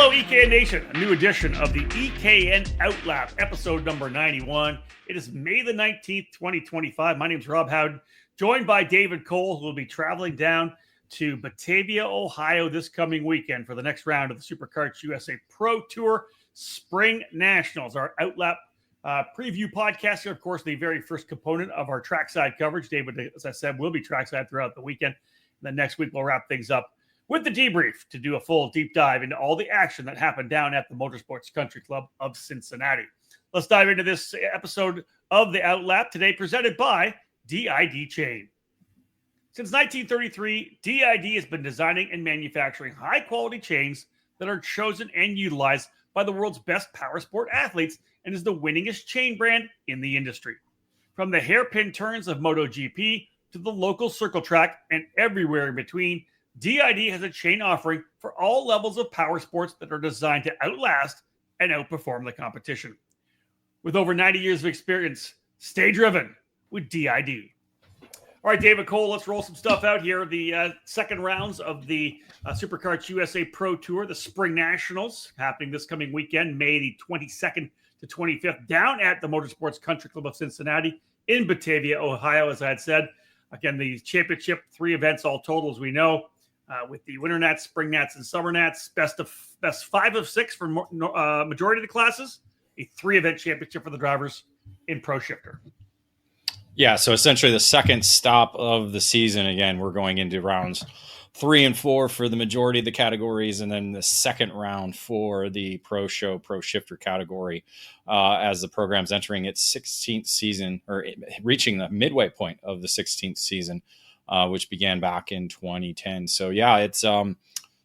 Hello, EKN Nation, a new edition of the EKN OutLap, episode number 91. It is May the 19th, 2025. My name is Rob Howden, joined by David Cole, who will be traveling down to Batavia, Ohio this coming weekend for the next round of the Superkarts USA Pro Tour SpringNationals, our OutLap preview podcast here. Of course, the very first component of our trackside coverage. David, as I said, will be trackside throughout the weekend. And then next week, we'll wrap things up with the debrief to do a full deep dive into all the action that happened down at the Motorsports Country Club of Cincinnati. Let's dive into this episode of the OutLap today, presented by DID Chain. Since 1933, DID has been designing and manufacturing high-quality chains that are chosen and utilized by the world's best power sport athletes and is the winningest chain brand in the industry. From the hairpin turns of MotoGP to the local circle track and everywhere in between, DID has a chain offering for all levels of power sports that are designed to outlast and outperform the competition. With over 90 years of experience, stay driven with DID. All right, David Cole, let's roll some stuff out here. The second rounds of the Superkarts USA Pro Tour, the SpringNationals, happening this coming weekend, May the 22nd to 25th, down at the Motorsports Country Club of Cincinnati in Batavia, Ohio, as I had said. Again, the championship, 3 events all total, as we know. With the Winter Nats, Spring Nats, and Summer Nats, best 5 of 6 for majority of the classes, a 3-event championship for the drivers in Pro Shifter. Yeah, so essentially the second stop of the season. Again, we're going into rounds 3 and 4 for the majority of the categories, and then the second round for the Pro Shifter category as the program's entering its 16th season, or reaching the midway point of the 16th season. Which began back in 2010. So yeah, it's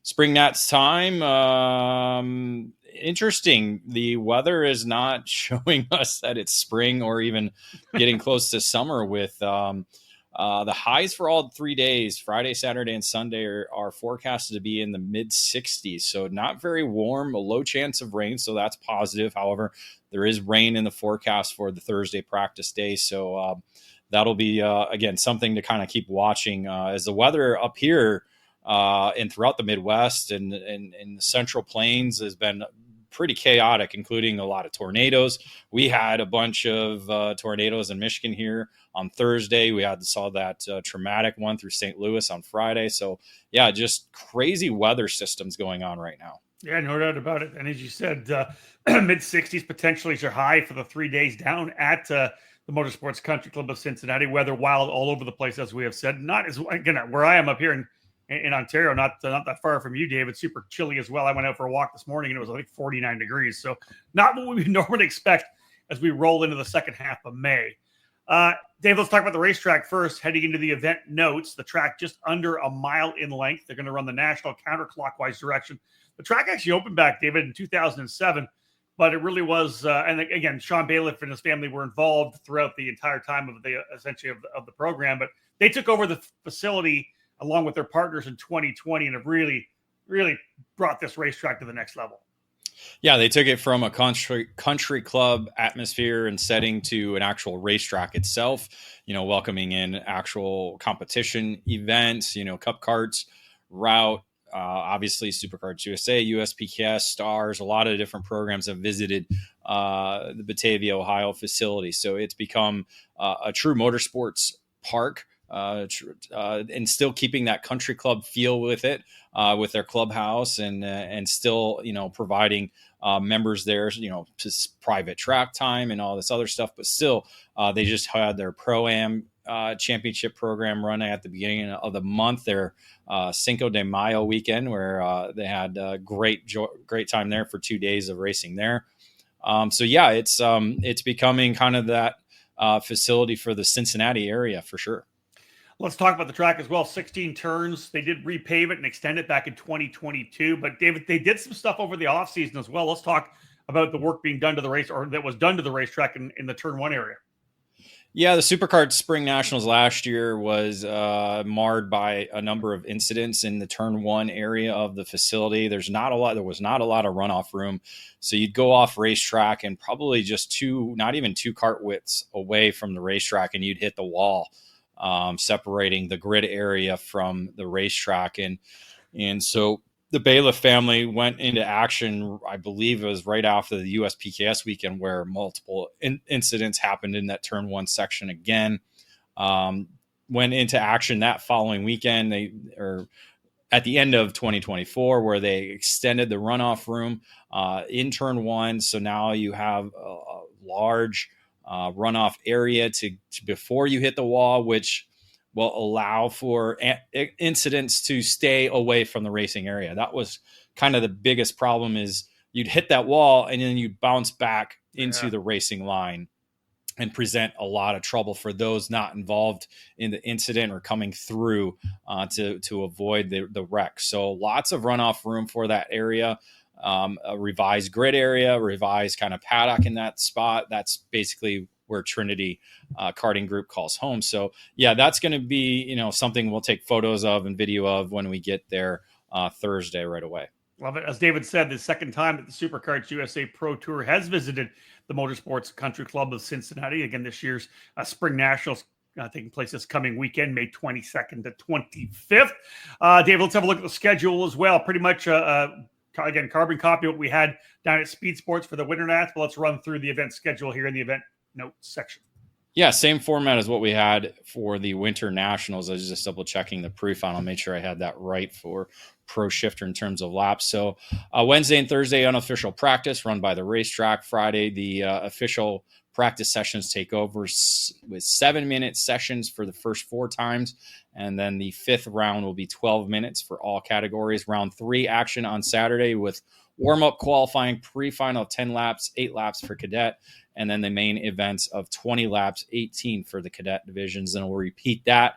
Spring Nats time. Interesting. The weather is not showing us that it's spring or even getting close to summer with the highs for all 3 days, Friday, Saturday, and Sunday are forecasted to be in the mid 60s. So not very warm, a low chance of rain. So that's positive. However, there is rain in the forecast for the Thursday practice day. So, that'll be, again, something to kind of keep watching as the weather up here and throughout the Midwest and the Central Plains has been pretty chaotic, including a lot of tornadoes. We had a bunch of tornadoes in Michigan here on Thursday. We saw that traumatic one through St. Louis on Friday. So, yeah, just crazy weather systems going on right now. Yeah, no doubt about it. And as you said, mid-60s potentially is your high for the 3 days down at the Motorsports Country Club of Cincinnati. Weather wild all over the place, as we have said. Not as, again, where I am up here in Ontario, not that far from you, David. Super chilly as well. I went out for a walk this morning and it was like 49 degrees. So not what we would normally expect as we roll into the second half of May. Dave, let's talk about the racetrack first. Heading into the event notes, the track just under a mile in length. They're going to run the national counterclockwise direction. The track actually opened back, David, in 2007. But it really was, and again, Sean Bailiff and his family were involved throughout the entire time of the of the program. But they took over the facility along with their partners in 2020 and have really, really brought this racetrack to the next level. Yeah, they took it from a country club atmosphere and setting to an actual racetrack itself. Welcoming in actual competition events. Cup karts, route. Obviously, Superkarts USA, USPKS, Stars, a lot of different programs have visited the Batavia, Ohio facility. So it's become a true motorsports park and still keeping that country club feel with it, with their clubhouse and still, providing members there, just private track time and all this other stuff. But still, they just had their Pro-Am championship program running at the beginning of the month, their Cinco de Mayo weekend, where they had a great time there for 2 days of racing there. So yeah, it's becoming kind of that facility for the Cincinnati area for sure. Let's talk about the track as well. 16 turns. They did repave it and extend it back in 2022. But David, they did some stuff over the offseason as well. Let's talk about the work being done to the race, or that was done to the racetrack in the turn 1 area. Yeah, the Superkarts SpringNationals last year was marred by a number of incidents in the turn 1 area of the facility. There was not a lot of runoff room. So you'd go off racetrack and probably just not even two cart widths away from the racetrack, and you'd hit the wall, separating the grid area from the racetrack. And so the Bailiff family went into action, I believe it was right after the USPKS weekend, where multiple incidents happened in that turn one section again. Went into action that following weekend, at the end of 2024, where they extended the runoff room in turn one. So now you have a large runoff area to before you hit the wall, which will allow for incidents to stay away from the racing area. That was kind of the biggest problem, is you'd hit that wall and then you'd bounce back into the racing line and present a lot of trouble for those not involved in the incident or coming through to avoid the wreck. So lots of runoff room for that area, a revised grid area, revised kind of paddock in that spot. That's basically where Trinity Karting Group calls home. So yeah, that's going to be, something we'll take photos of and video of when we get there Thursday right away. Love it. As David said, the second time that the Superkarts USA Pro Tour has visited the Motorsports Country Club of Cincinnati. Again, this year's SpringNationals taking place this coming weekend, May 22nd to 25th. David, let's have a look at the schedule as well. Pretty much, again, carbon copy of what we had down at Speed Sports for the Winter Nats, but let's run through the event schedule here in the event notes section. Yeah, same format as what we had for the Winter Nationals. I was just double checking the pre-final, make sure I had that right for Pro Shifter in terms of laps. So Wednesday and Thursday, unofficial practice run by the racetrack. Friday, the official practice sessions take over with 7-minute sessions for the first 4 times. And then the 5th round will be 12 minutes for all categories. Round 3 action on Saturday with warm-up qualifying, pre-final of 10 laps, 8 laps for cadet, and then the main events of 20 laps, 18 for the cadet divisions. And we'll repeat that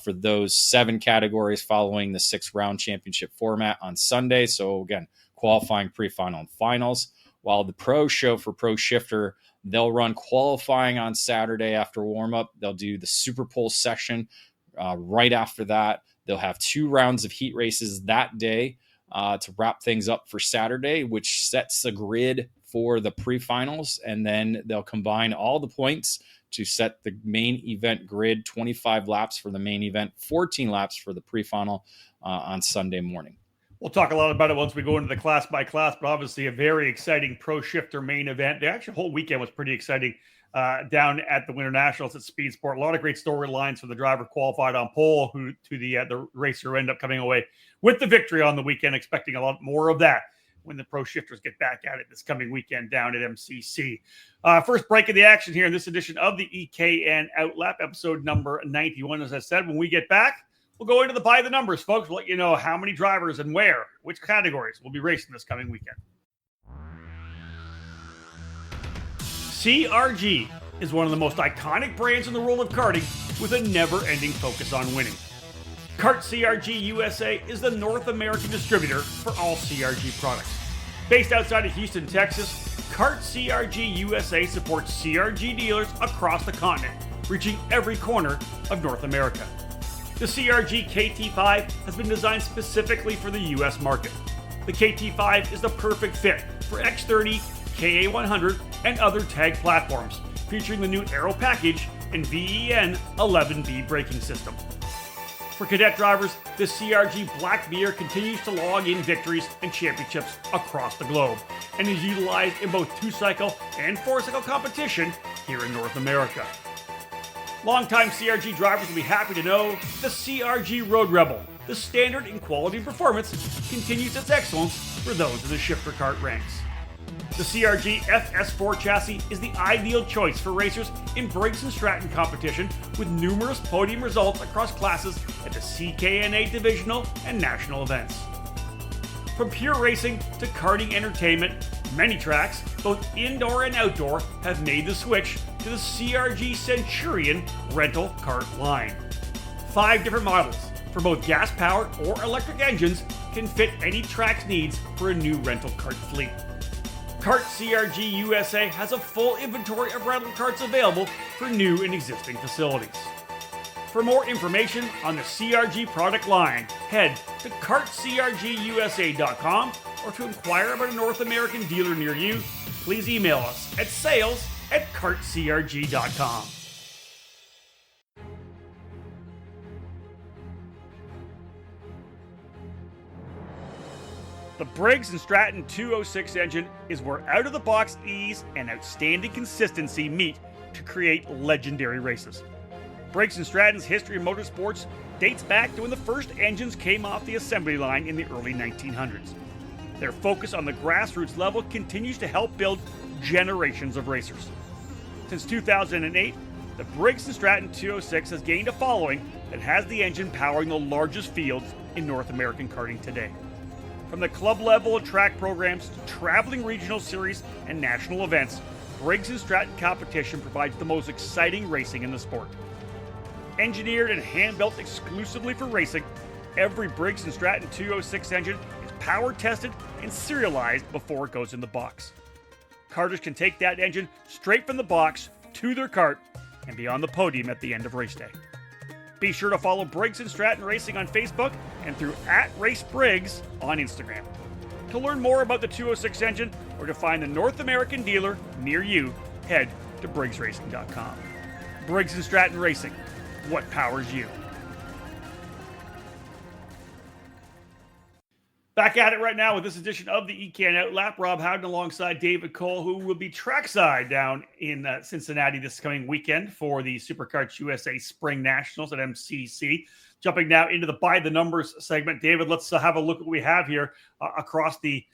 for those 7 categories following the 6-round championship format on Sunday. So again, qualifying, pre-final, and finals. While the pro show for Pro Shifter, they'll run qualifying on Saturday after warm-up. They'll do the Super Pole session right after that. They'll have 2 rounds of heat races that day to wrap things up for Saturday, which sets a grid for the pre-finals, and then they'll combine all the points to set the main event grid, 25 laps for the main event, 14 laps for the pre-final on Sunday morning. We'll talk a lot about it once we go into the class by class, but obviously a very exciting Pro Shifter main event. The actual whole weekend was pretty exciting down at the Winter Nationals at Speed Sport. A lot of great storylines for the driver qualified on pole, who to the racer who ended up coming away with the victory on the weekend. Expecting a lot more of that when the Pro Shifters get back at it this coming weekend down at MCC. First break of the action here in this edition of the EKN OutLap, episode number 91. As I said, when we get back, we'll go into the by the numbers, folks. We'll let you know how many drivers and where, which categories will be racing this coming weekend. CRG is one of the most iconic brands in the world of karting, with a never-ending focus on winning. Kart CRG USA is the North American distributor for all CRG products. Based outside of Houston, Texas, Kart CRG USA supports CRG dealers across the continent, reaching every corner of North America. The CRG KT5 has been designed specifically for the US market. The KT5 is the perfect fit for X30, KA100, and other tag platforms, featuring the new Aero package and VEN 11B braking system. For cadet drivers, the CRG Black Beer continues to log in victories and championships across the globe, and is utilized in both 2-cycle and 4-cycle competition here in North America. Longtime CRG drivers will be happy to know the CRG Road Rebel, the standard in quality and performance, continues its excellence for those in the shifter kart ranks. The CRG FS4 chassis is the ideal choice for racers in Briggs & Stratton competition, with numerous podium results across classes at the CKNA divisional and national events. From pure racing to karting entertainment, many tracks, both indoor and outdoor, have made the switch to the CRG Centurion rental kart line. 5 different models for both gas-powered or electric engines can fit any track's needs for a new rental kart fleet. Kart CRG USA has a full inventory of rental karts available for new and existing facilities. For more information on the CRG product line, head to kartcrgusa.com, or to inquire about a North American dealer near you, please email us at sales@kartcrg.com. The Briggs & Stratton 206 engine is where out-of-the-box ease and outstanding consistency meet to create legendary races. Briggs & Stratton's history in motorsports dates back to when the first engines came off the assembly line in the early 1900s. Their focus on the grassroots level continues to help build generations of racers. Since 2008, the Briggs & Stratton 206 has gained a following that has the engine powering the largest fields in North American karting today. From the club level of track programs to traveling regional series and national events, Briggs & Stratton competition provides the most exciting racing in the sport. Engineered and hand-built exclusively for racing, every Briggs & Stratton 206 engine is power tested and serialized before it goes in the box. Karters can take that engine straight from the box to their kart and be on the podium at the end of race day. Be sure to follow Briggs & Stratton Racing on Facebook and through @RaceBriggs on Instagram. To learn more about the 206 engine or to find the North American dealer near you, head to BriggsRacing.com. Briggs & Stratton Racing, what powers you? Back at it right now with this edition of the EKN OutLap. Rob Howden alongside David Cole, who will be trackside down in Cincinnati this coming weekend for the Superkarts USA SpringNationals at MCC. Jumping now into the By the Numbers segment. David, let's have a look at what we have here across the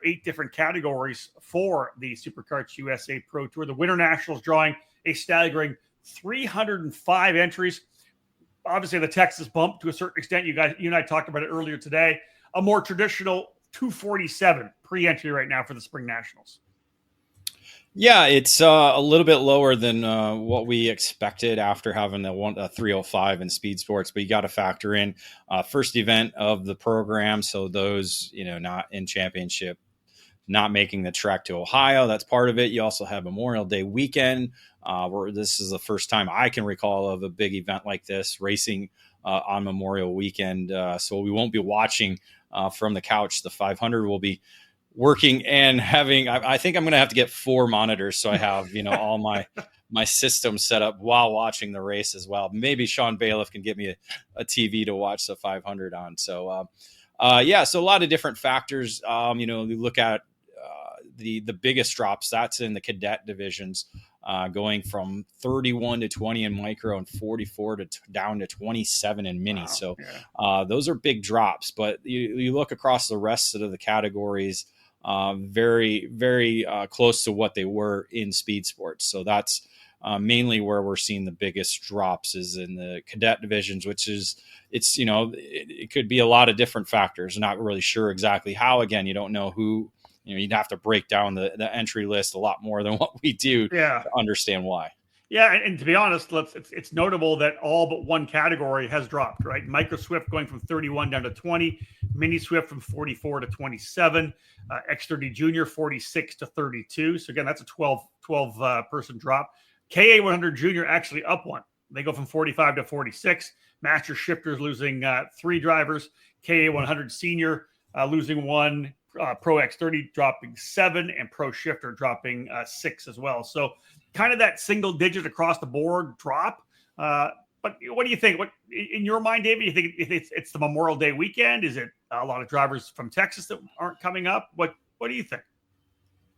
8 different categories for the Superkarts USA Pro Tour. The Winter Nationals drawing a staggering 305 entries. Obviously, the Texas bump to a certain extent. You and I talked about it earlier today. A more traditional 247 pre-entry right now for the SpringNationals. Yeah, it's a little bit lower than what we expected after having a 305 in speed sports, but you got to factor in first event of the program. So those, not in championship, not making the trek to Ohio, that's part of it. You also have Memorial Day weekend, where this is the first time I can recall of a big event like this racing on Memorial weekend. So we won't be watching from the couch. The 500 will be working and having, I think I'm going to have to get 4 monitors. So I have, all my systems set up while watching the race as well. Maybe Sean Bailiff can get me a TV to watch the 500 on. So, so a lot of different factors. You look at the biggest drops, that's in the cadet divisions, going from 31 to 20 in micro and 44 down to 27 in mini. Wow, so those are big drops, but you look across the rest of the categories, very, very close to what they were in speed sports. So that's mainly where we're seeing the biggest drops is in the cadet divisions, it could be a lot of different factors. Not really sure exactly how. Again, you don't know who. You'd have to break down the entry list a lot more than what we do to understand why. Yeah, and to be honest, it's notable that all but one category has dropped, right? Micro Swift going from 31 down to 20, Mini Swift from 44 to 27, X30 Junior 46 to 32. So again, that's a 12 person drop. KA100 Junior actually up one. They go from 45 to 46. Master Shifters losing 3 drivers. KA100 Senior losing 1. Pro X30 dropping 7 and Pro Shifter dropping 6 as well. So kind of that single digit across the board drop. But what do you think? What in your mind, David, you think it's the Memorial Day weekend? Is it a lot of drivers from Texas that aren't coming up? What do you think?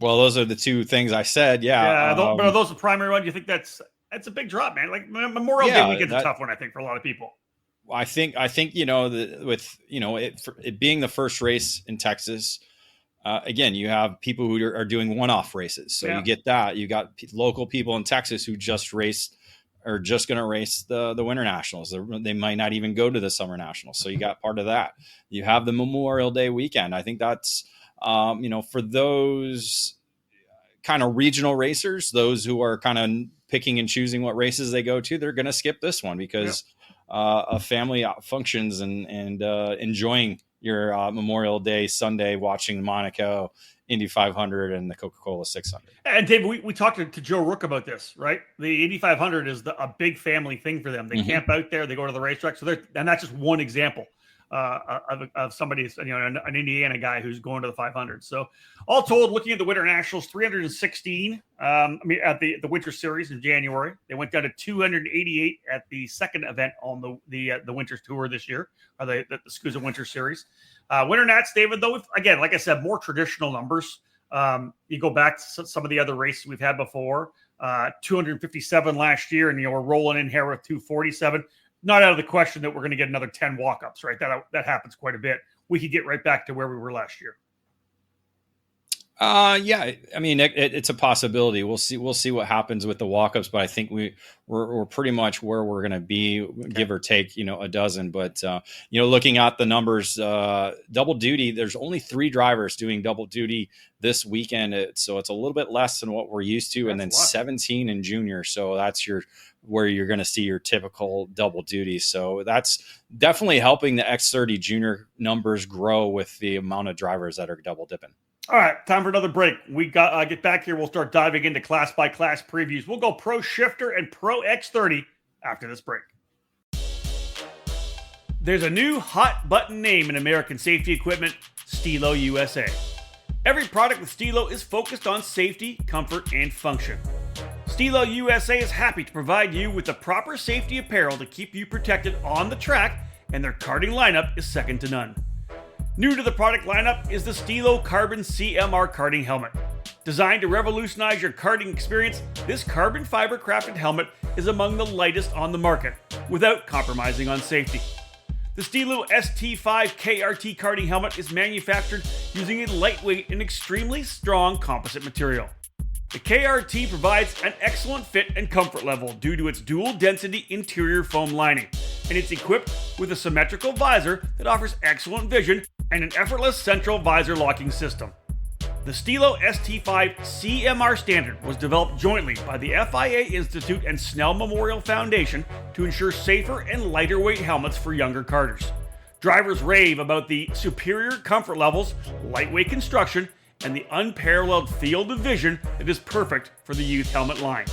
Well, those are the 2 things I said. Yeah. But are those the primary ones? You think that's a big drop, man? Like Memorial Day weekend's a tough one, I think, for a lot of people. I think with it being the first race in Texas, again, you have people who are doing one-off races. So you get that. You got local people in Texas who just raced or just going to race the Winter Nationals. They might not even go to the Summer Nationals. So you got part of that. You have the Memorial Day weekend. I think that's, for those kind of regional racers, those who are kind of picking and choosing what races they go to, they're going to skip this one because of family functions and enjoying your Memorial Day Sunday watching Monaco, Indy 500, and the Coca-Cola 600. And Dave, we talked to Joe Rook about this, right? The Indy 500 is a big family thing for them. They camp out there, they go to the racetrack. So and that's just one example of somebody, an Indiana guy who's going to the 500. So all told, looking at the Winter Nationals, 316 at the Winter Series in January. They went down to 288 at the second event on the Winter Tour this year, or the SCUSA Winter Series. Winter Nats, David, though, again, like I said, more traditional numbers. You go back to some of the other races we've had before, 257 last year, and we're rolling in here with 247. Not out of the question that we're going to get another 10 walk-ups, right? That happens quite a bit. We could get right back to where we were last year. Yeah, I mean, it's a possibility. We'll see what happens with the walk-ups, but I think we're pretty much where we're going to be, give or take, a dozen. But, looking at the numbers, double duty, there's only 3 drivers doing double duty this weekend. So it's a little bit less than what we're used to. And then 17 in junior. So that's where you're going to see your typical double duty. So that's definitely helping the X30 junior numbers grow with the amount of drivers that are double dipping. All right, time for another break. We got get back here. We'll start diving into class-by-class previews. We'll go Pro Shifter and Pro X30 after this break. There's a new hot-button name in American safety equipment, Stilo USA. Every product with Stilo is focused on safety, comfort, and function. Stilo USA is happy to provide you with the proper safety apparel to keep you protected on the track, and their karting lineup is second to none. New to the product lineup is the Stilo Carbon CMR karting helmet. Designed to revolutionize your karting experience, this carbon fiber crafted helmet is among the lightest on the market, without compromising on safety. The Stilo ST5 KRT karting helmet is manufactured using a lightweight and extremely strong composite material. The KRT provides an excellent fit and comfort level due to its dual density interior foam lining, and it's equipped with a symmetrical visor that offers excellent vision and an effortless central visor locking system. The Stilo ST5 CMR standard was developed jointly by the FIA Institute and Snell Memorial Foundation to ensure safer and lighter weight helmets for younger karters. Drivers rave about the superior comfort levels, lightweight construction, and the unparalleled field of vision that is perfect for the youth helmet line.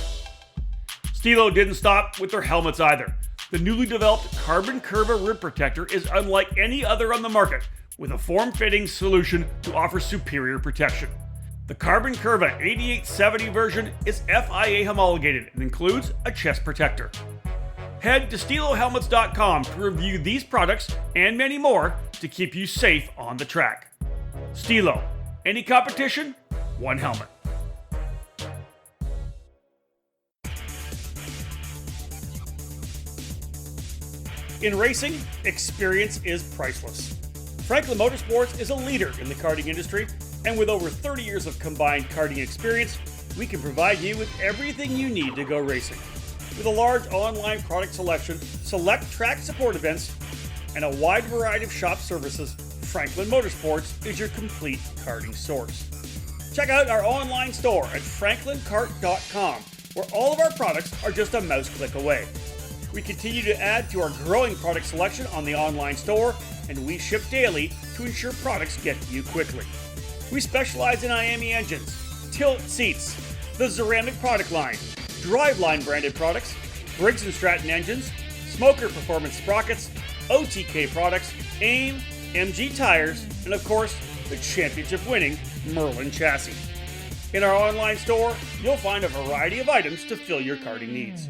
Stilo didn't stop with their helmets either. The newly developed Carbon Curva rib protector is unlike any other on the market, with a form-fitting solution to offer superior protection. The Carbon Curva 8870 version is FIA homologated and includes a chest protector. Head to StiloHelmets.com to review these products and many more to keep you safe on the track. Stilo, any competition, one helmet. In racing, experience is priceless. Franklin Motorsports is a leader in the karting industry, and with over 30 years of combined karting experience, we can provide you with everything you need to go racing. With a large online product selection, select track support events, and a wide variety of shop services, Franklin Motorsports is your complete karting source. Check out our online store at franklinkart.com, where all of our products are just a mouse click away. We continue to add to our growing product selection on the online store, and we ship daily to ensure products get to you quickly. We specialize in IAME engines, tilt seats, the ceramic product line, Driveline branded products, Briggs & Stratton engines, Smoker performance sprockets, OTK products, AIM, MG tires, and of course, the championship-winning Merlin chassis. In our online store, you'll find a variety of items to fill your karting needs.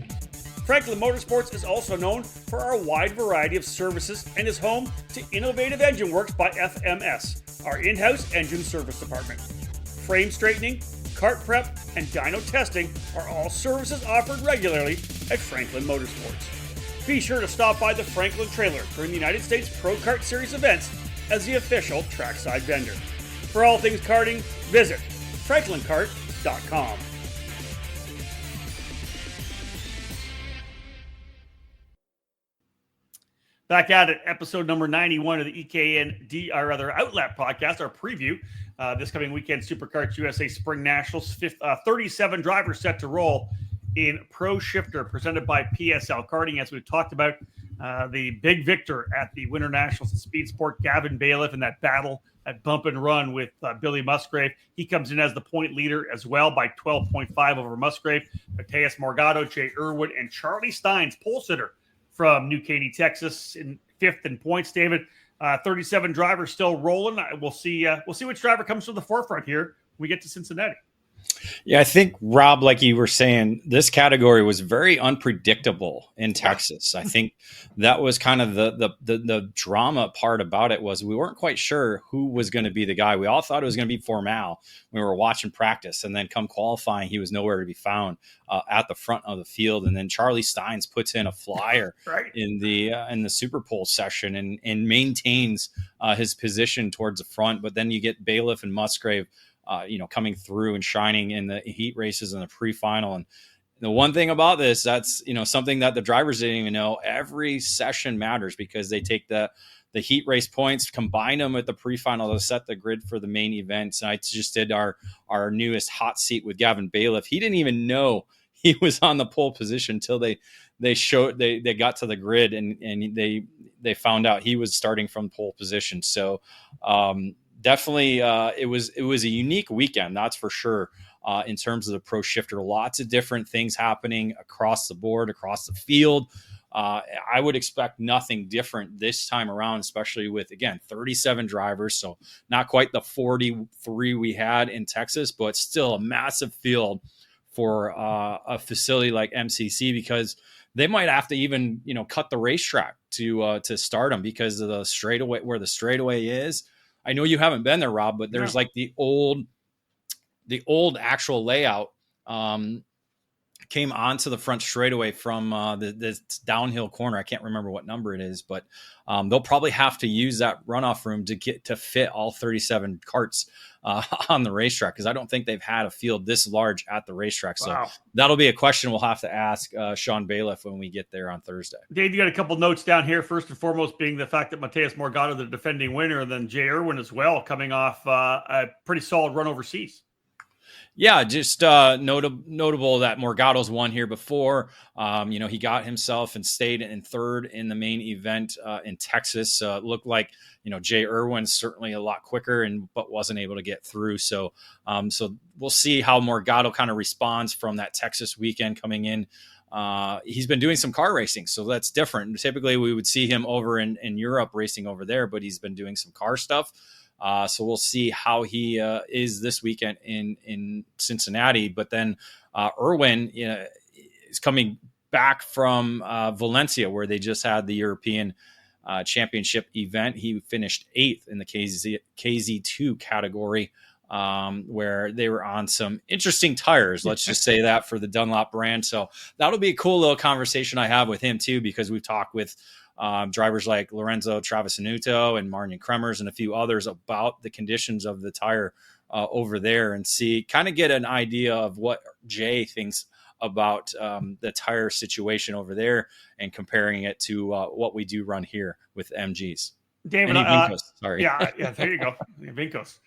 Franklin Motorsports is also known for our wide variety of services and is home to Innovative Engine Works by FMS, our in-house engine service department. Frame straightening, kart prep, and dyno testing are all services offered regularly at Franklin Motorsports. Be sure to stop by the Franklin trailer during the United States Pro Kart Series events as the official trackside vendor. For all things karting, visit franklinkart.com. Back at it, episode number 91 of the EKN OutLap podcast, our preview. This coming weekend, Superkarts USA Spring Nationals, 37 drivers set to roll in Pro Shifter, presented by PSL Karting. As we've talked about, the big victor at the Winter Nationals in Speed Sport, Gavin Bailiff, in that battle, that bump and run with Billy Musgrave. He comes in as the point leader as well by 12.5 over Musgrave. Mateus Morgado, Jay Irwood, and Charlie Steins, pole sitter from New Katy, Texas, in fifth in points. David, 37 drivers still rolling. We'll see which driver comes to the forefront here when we get to Cincinnati. Yeah, I think, Rob, like you were saying, this category was very unpredictable in Texas. I think that was kind of the drama part about it, was we weren't quite sure who was going to be the guy. We all thought it was going to be Formal when we were watching practice, and then come qualifying, he was nowhere to be found at the front of the field. And then Charlie Steins puts in a flyer in the Super Pole session and maintains his position towards the front. But then you get Bailiff and Musgrave coming through and shining in the heat races and the pre-final. And the one thing about this, that's, something that the drivers didn't even know, every session matters, because they take the heat race points, combine them with the pre-final to set the grid for the main events. And I just did our newest hot seat with Gavin Bailiff. He didn't even know he was on the pole position until they got to the grid and they found out he was starting from pole position. So, definitely, it was a unique weekend, that's for sure. In terms of the pro shifter, lots of different things happening across the board, across the field. I would expect nothing different this time around, especially with, again, 37 drivers. So not quite the 43 we had in Texas, but still a massive field for a facility like MCC, because they might have to even, cut the racetrack to start them because of the straightaway, where the straightaway is. I know you haven't been there, Rob, but there's like the old actual layout came onto the front straightaway from the downhill corner. I can't remember what number it is, but they'll probably have to use that runoff room to fit all 37 carts on the racetrack, because I don't think they've had a field this large at the racetrack. So that'll be a question we'll have to ask Sean Bailiff when we get there on Thursday. Dave, you got a couple notes down here. First and foremost being the fact that Mateus Morgado, the defending winner, and then Jay Irwin as well, coming off a pretty solid run overseas. Yeah, just notable that Morgado's won here before. He got himself and stayed in third in the main event in Texas. It looked like, Jay Irwin's certainly a lot quicker but wasn't able to get through. So we'll see how Morgado kind of responds from that Texas weekend coming in. He's been doing some car racing, so that's different. Typically we would see him over in Europe racing over there, but he's been doing some car stuff. So we'll see how he is this weekend in Cincinnati. But then Irwin is coming back from Valencia, where they just had the European Championship event. He finished 8th in the KZ2 category, where they were on some interesting tires. Let's just say that, for the Dunlop brand. So that'll be a cool little conversation I have with him too, because we've talked with drivers like Lorenzo Travisanuto and Marnian Kremers and a few others about the conditions of the tire over there, and kind of get an idea of what Jay thinks about the tire situation over there, and comparing it to what we do run here with MGs. David, Vincos, sorry. Yeah, there you go. Vincos.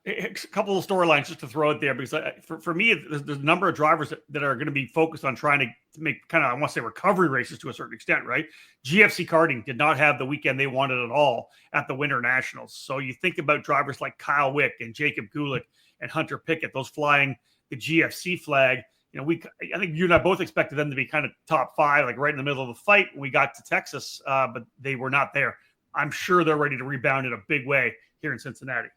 A couple of storylines just to throw it there, because for me, there's a number of drivers that are going to be focused on trying to make kind of, I want to say, recovery races to a certain extent, right? GFC Karting did not have the weekend they wanted at all at the Winter Nationals. So you think about drivers like Kyle Wick and Jacob Gulick and Hunter Pickett, those flying the GFC flag. I think you and I both expected them to be kind of top 5, like right in the middle of the fight when we got to Texas, but they were not there. I'm sure they're ready to rebound in a big way here in Cincinnati.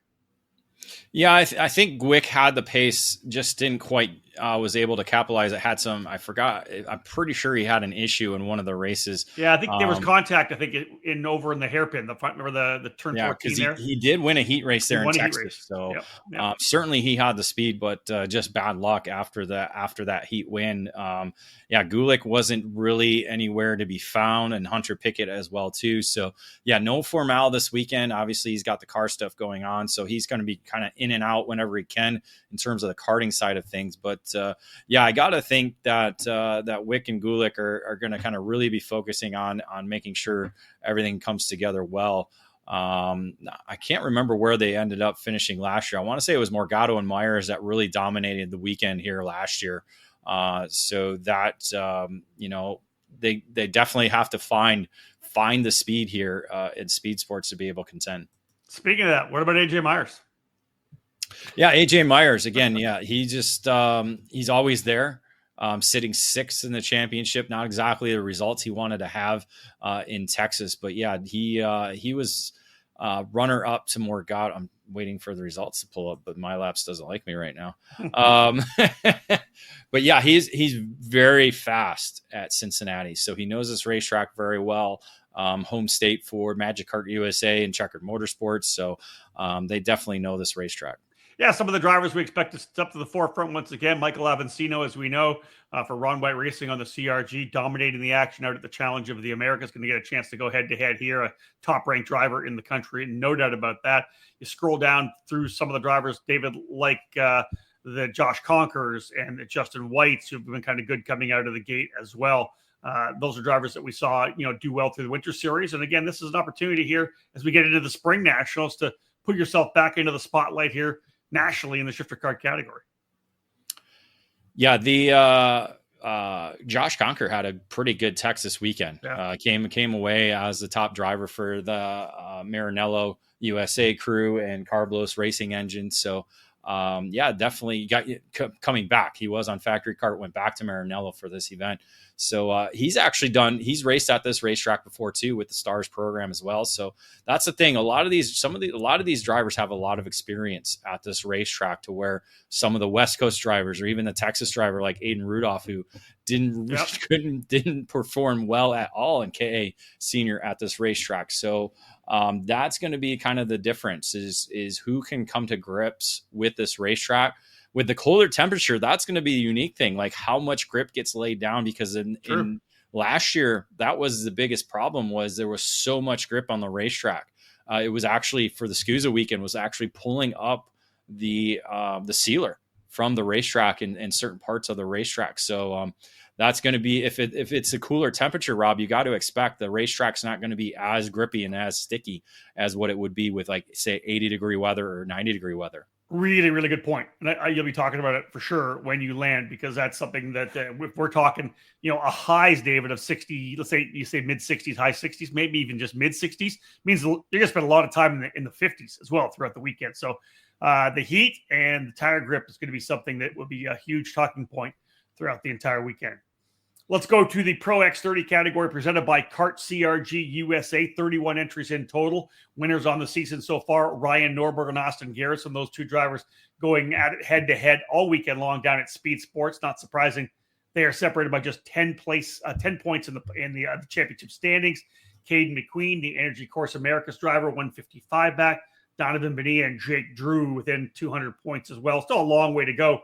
Yeah, I think Gwick had the pace, just didn't quite was able to capitalize. It had some, I forgot. I'm pretty sure he had an issue in one of the races. Yeah, I think there was contact. I think over in the hairpin, the front, remember the turn 14 there. He did win a heat race there in Texas. So yep. Certainly he had the speed, but just bad luck after that heat win. Gulick wasn't really anywhere to be found, and Hunter Pickett as well too. So no Formal this weekend. Obviously he's got the car stuff going on, so he's going to be kind of in and out whenever he can in terms of the karting side of things. But I got to think that Wick and Gulick are going to kind of really be focusing on making sure everything comes together well. I can't remember where they ended up finishing last year. I want to say it was Morgado and Myers that really dominated the weekend here last year. So that, they definitely have to find the speed here in speed sports to be able to contend. Speaking of that, what about AJ Myers? Yeah, AJ Myers again. Yeah, he just he's always there, sitting 6th in the championship. Not exactly the results he wanted to have in Texas, but he was runner up to Morgado. waiting for the results to pull up, but my laps doesn't like me right now. But yeah, he's very fast at Cincinnati, so he knows this racetrack very well. Home state for Magic Kart USA and Checkered Motorsports, so they definitely know this racetrack. Yeah, some of the drivers we expect to step to the forefront once again. Michael Avancino, as we know, for Ron White Racing on the CRG, dominating the action out at the Challenge of the Americas. Going to get a chance to go head-to-head here, a top-ranked driver in the country, no doubt about that. You scroll down through some of the drivers, David, like the Josh Conkers and the Justin Whites, who've been kind of good coming out of the gate as well. Those are drivers that we saw, do well through the Winter Series. And again, this is an opportunity here as we get into the Spring Nationals to put yourself back into the spotlight here nationally in the shifter kart category. Yeah, the Josh Conker had a pretty good Texas weekend. Yeah. Came away as the top driver for the Maranello USA crew and Carblos Racing Engine. So definitely got coming back. He was on Factory Kart, went back to Maranello for this event. So he's raced at this racetrack before too with the Stars program as well. So that's the thing. A lot of these drivers have a lot of experience at this racetrack, to where some of the West Coast drivers or even the Texas driver like Aiden Rudolph, who didn't perform well at all in KA Senior at this racetrack. So that's going to be kind of the difference is who can come to grips with this racetrack. With the colder temperature, that's going to be a unique thing, like how much grip gets laid down, because in last year, that was the biggest problem, was there was so much grip on the racetrack. It was actually, for the SCUSA weekend, was actually pulling up the sealer from the racetrack in certain parts of the racetrack. So that's going to be, if it's a cooler temperature, Rob, you got to expect the racetrack's not going to be as grippy and as sticky as what it would be with, like, say, 80-degree weather or 90-degree weather. Really, really good point. And you'll be talking about it for sure when you land, because that's something that if we're talking, a highs, David, of 60, let's say you say mid 60s, high 60s, maybe even just mid 60s, means you're going to spend a lot of time in the 50s as well throughout the weekend. So the heat and the tire grip is going to be something that will be a huge talking point throughout the entire weekend. Let's go to the Pro X30 category presented by Kart CRG USA. 31 entries in total. Winners on the season so far, Ryan Norberg and Austin Garrison. Those two drivers going at it head-to-head all weekend long down at Speed Sports. Not surprising. They are separated by just 10 points in the championship standings. Caden McQueen, the Energy Course Americas driver, 155 back. Donovan Bonilla and Jake Drew within 200 points as well. Still a long way to go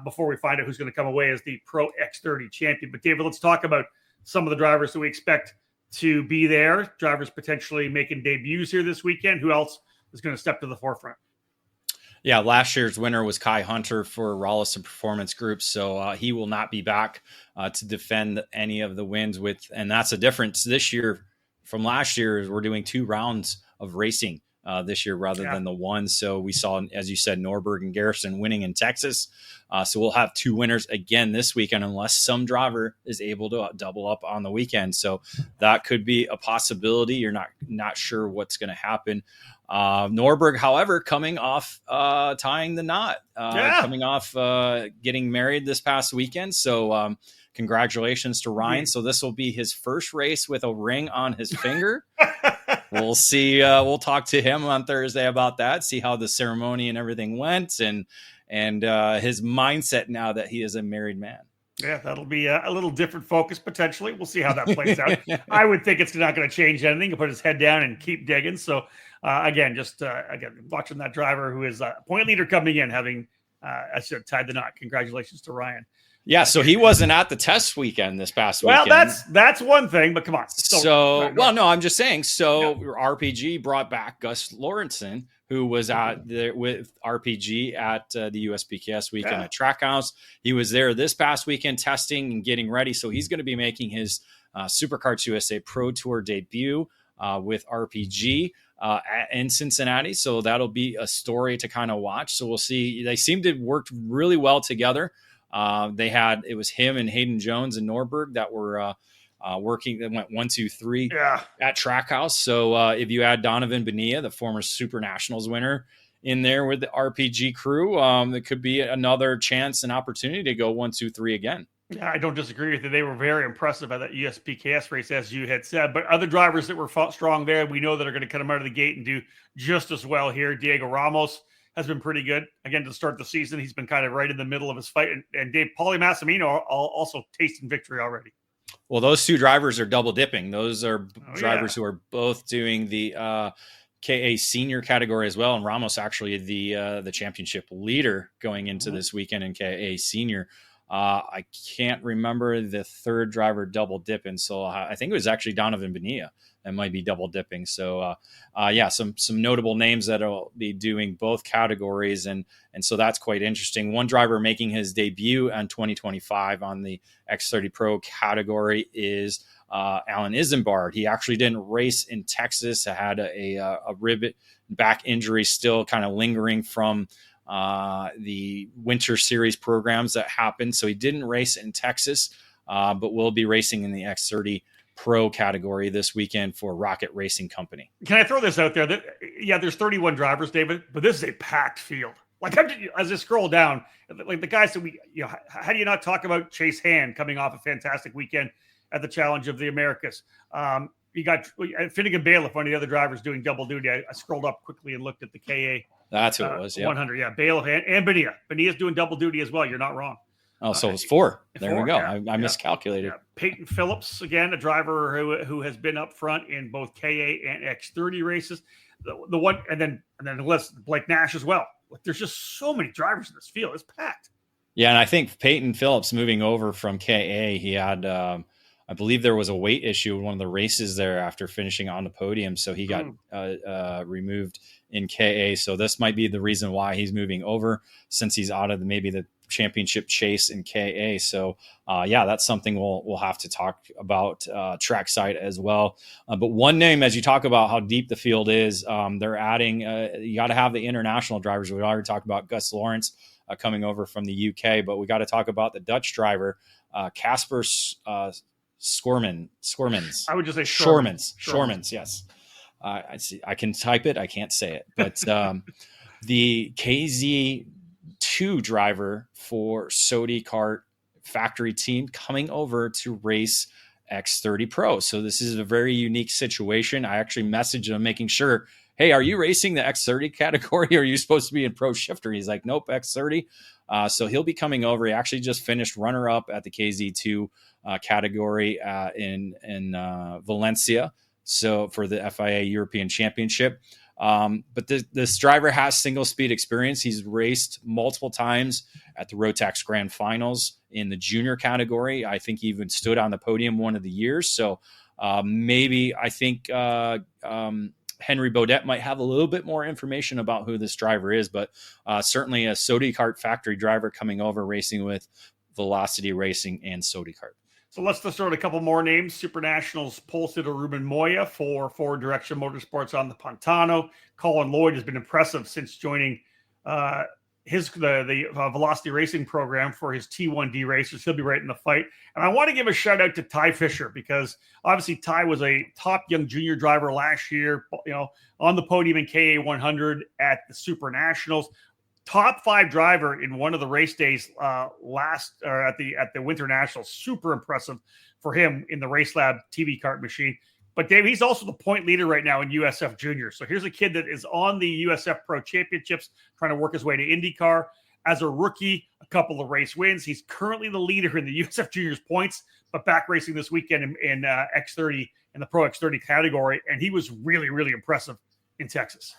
before we find out who's going to come away as the Pro X30 champion. But David, let's talk about some of the drivers that we expect to be there. Drivers potentially making debuts here this weekend. Who else is going to step to the forefront? Yeah, last year's winner was Kai Hunter for Rollison Performance Group, so he will not be back to defend any of the wins with, and that's a difference this year from last year. Is we're doing 2 rounds of racing this year rather than the one. So we saw, as you said, Norberg and Garrison winning in Texas. So we'll have 2 winners again this weekend, unless some driver is able to double up on the weekend. So that could be a possibility. You're not sure what's going to happen. Norberg, however, coming off tying the knot, coming off getting married this past weekend. So congratulations to Ryan. So this will be his first race with a ring on his finger. We'll see. We'll talk to him on Thursday about that, see how the ceremony and everything went, and his mindset now that he is a married man. Yeah, that'll be a little different focus potentially. We'll see how that plays out. I would think it's not going to change anything. He'll put his head down and keep digging. So again, watching that driver who is a point leader coming in, having tied the knot. Congratulations to Ryan. Yeah, so he wasn't at the test weekend this past weekend. Well, that's one thing, but come on. No, I'm just saying. So RPG brought back Gus Lawrenson, who was out there with RPG at the USPKS weekend at Trackhouse. He was there this past weekend testing and getting ready. So he's going to be making his Superkarts USA Pro Tour debut with RPG in Cincinnati. So that'll be a story to kind of watch. So we'll see. They seem to have worked really well together. It was him and Hayden Jones and Norberg that were working. They went 1, 2, 3 at Trackhouse. So if you add Donovan Bonilla, the former SuperNationals winner, in there with the RPG crew, it could be another chance and opportunity to go 1, 2, 3 again. Yeah, I don't disagree with you. They were very impressive at that USPKS race, as you had said. But other drivers that were strong there, we know that are going to come out of the gate and do just as well here. Diego Ramos has been pretty good. Again, to start the season, he's been kind of right in the middle of his fight. And Dave Pauly Massimino also tasting victory already. Well, those two drivers are double dipping. Those are drivers who are both doing the KA senior category as well. And Ramos actually the championship leader going into this weekend in KA senior. I can't remember the third driver double dipping. So I think it was actually Donovan Bonilla that might be double dipping. So some notable names that will be doing both categories. And so that's quite interesting. One driver making his debut on 2025 on the X30 Pro category is Alan Isambard. He actually didn't race in Texas. I had a rib back injury still kind of lingering from the winter series programs that happened. So he didn't race in Texas, but will be racing in the X30 Pro category this weekend for Rocket Racing Company. Can I throw this out there? There's 31 drivers, David, but this is a packed field. Like, as I scroll down, like the guys that how do you not talk about Chase Hand coming off a fantastic weekend at the Challenge of the Americas? You got Finnegan Bailiff, one of the other drivers, doing double duty. I scrolled up quickly and looked at the KA. That's who it was, yeah. 100, yeah. Bailiff and Bonilla. Bonilla's doing double duty as well. You're not wrong. Oh, so it's four. There we go. Yeah, I miscalculated. Yeah. Peyton Phillips, again, a driver who has been up front in both KA and X30 races. The one, and then the list, Blake Nash as well. Like, there's just so many drivers in this field. It's packed. Yeah, and I think Peyton Phillips moving over from KA, he had I believe there was a weight issue in one of the races there after finishing on the podium. So he got removed in KA. So this might be the reason why he's moving over, since he's out of maybe the championship chase in KA. So that's something we'll have to talk about trackside as well. But one name, as you talk about how deep the field is, they're adding, you got to have the international drivers. We already talked about Gus Lawrence coming over from the UK, but we got to talk about the Dutch driver, Casper Schormans. I would just say Schormans. Yes. I see. I can type it. I can't say it, but the KZ2 driver for Sodi Kart factory team coming over to race X30 Pro. So this is a very unique situation. I actually messaged him making sure, hey, are you racing the X30 category? Or are you supposed to be in Pro Shifter? He's like, nope, X30. So he'll be coming over. He actually just finished runner up at the KZ2 category in Valencia. So for the FIA European Championship. But this driver has single speed experience. He's raced multiple times at the Rotax Grand Finals in the junior category. I think he even stood on the podium one of the years. So maybe I think Henry Baudet might have a little bit more information about who this driver is, but certainly a Sodi Kart factory driver coming over racing with Velocity Racing and Sodi Kart. So let's throw out a couple more names. Supernationals pole sitter Ruben Moya for Forward Direction Motorsports on the Pantano. Colin Lloyd has been impressive since joining the Velocity Racing program for his T1D races. He'll be right in the fight. And I want to give a shout out to Ty Fisher, because obviously Ty was a top young junior driver last year, on the podium in KA 100 at the Supernationals. Top 5 driver in one of the race days at the Winter Nationals. Super impressive for him in the Race Lab TV kart machine. But Dave, he's also the point leader right now in USF Junior. So here's a kid that is on the USF Pro Championships, trying to work his way to IndyCar. As a rookie, a couple of race wins. He's currently the leader in the USF Juniors points, but back racing this weekend in X30 in the Pro X30 category, and he was really, really impressive in Texas.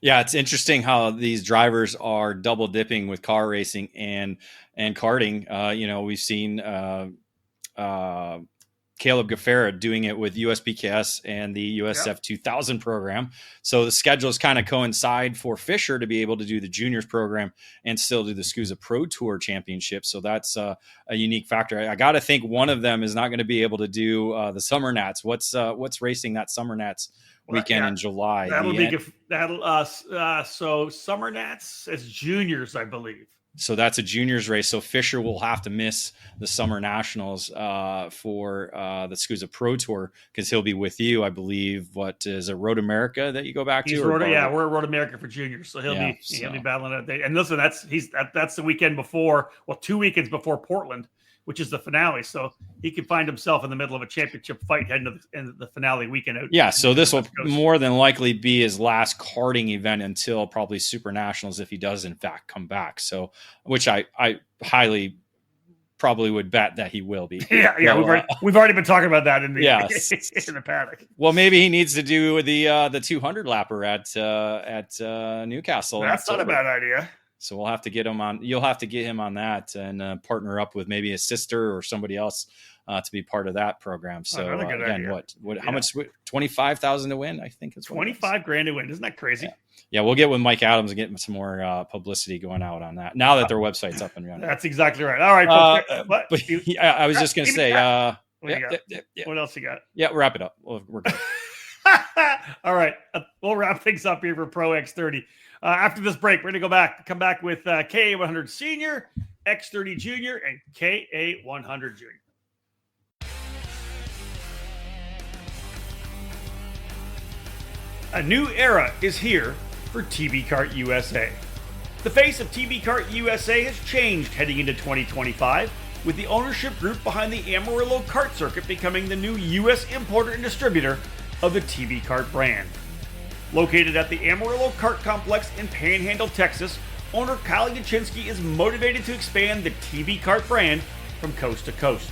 Yeah, it's interesting how these drivers are double dipping with car racing and karting. We've seen Caleb Gaffera doing it with USBKS and the USF 2000 program. So the schedules kind of coincide for Fisher to be able to do the juniors program and still do the SCUSA Pro Tour Championship. So that's a unique factor. I got to think one of them is not going to be able to do the Summer Nats. What's racing that Summer Nats weekend in July? So Summer Nats as juniors, I believe. So that's a juniors race. So Fisher will have to miss the Summer Nationals for the SCUSA Pro Tour, because he'll be with you, I believe. What is it, Road America that you go back to? We're at Road America for juniors, so he'll be battling it. And listen, that's the weekend before. Well, 2 weekends before Portland, which is the finale. So he could find himself in the middle of a championship fight heading to the finale weekend out. Yeah, so this will more than likely be his last karting event until probably SuperNationals, if he does in fact come back. So, which I highly probably would bet that he will be. Yeah. We've already been talking about that in the in the paddock. Well, maybe he needs to do the 200 lapper at Newcastle. That's not a bad idea. So we'll have to get him on. You'll have to get him on that and partner up with maybe his sister or somebody else to be part of that program. So again, what? How much? 25,000 to win? I think it's $25,000 to win. Isn't that crazy? Yeah, we'll get with Mike Adams and get some more publicity going out on that. Now that their website's up and running. That's exactly right. All right. I was just going to say. What else you got? Yeah, wrap it up. We're good. All right. We'll wrap things up here for Pro X30. After this break, we're going to come back with KA100 Senior, X30 Junior, and KA100 Junior. A new era is here for TB Kart USA. The face of TB Kart USA has changed heading into 2025, with the ownership group behind the Amarillo Kart Circuit becoming the new U.S. importer and distributor of the TB Kart brand. Located at the Amarillo Kart Complex in Panhandle, Texas, owner Kyle Yachinsky is motivated to expand the TB Kart brand from coast to coast.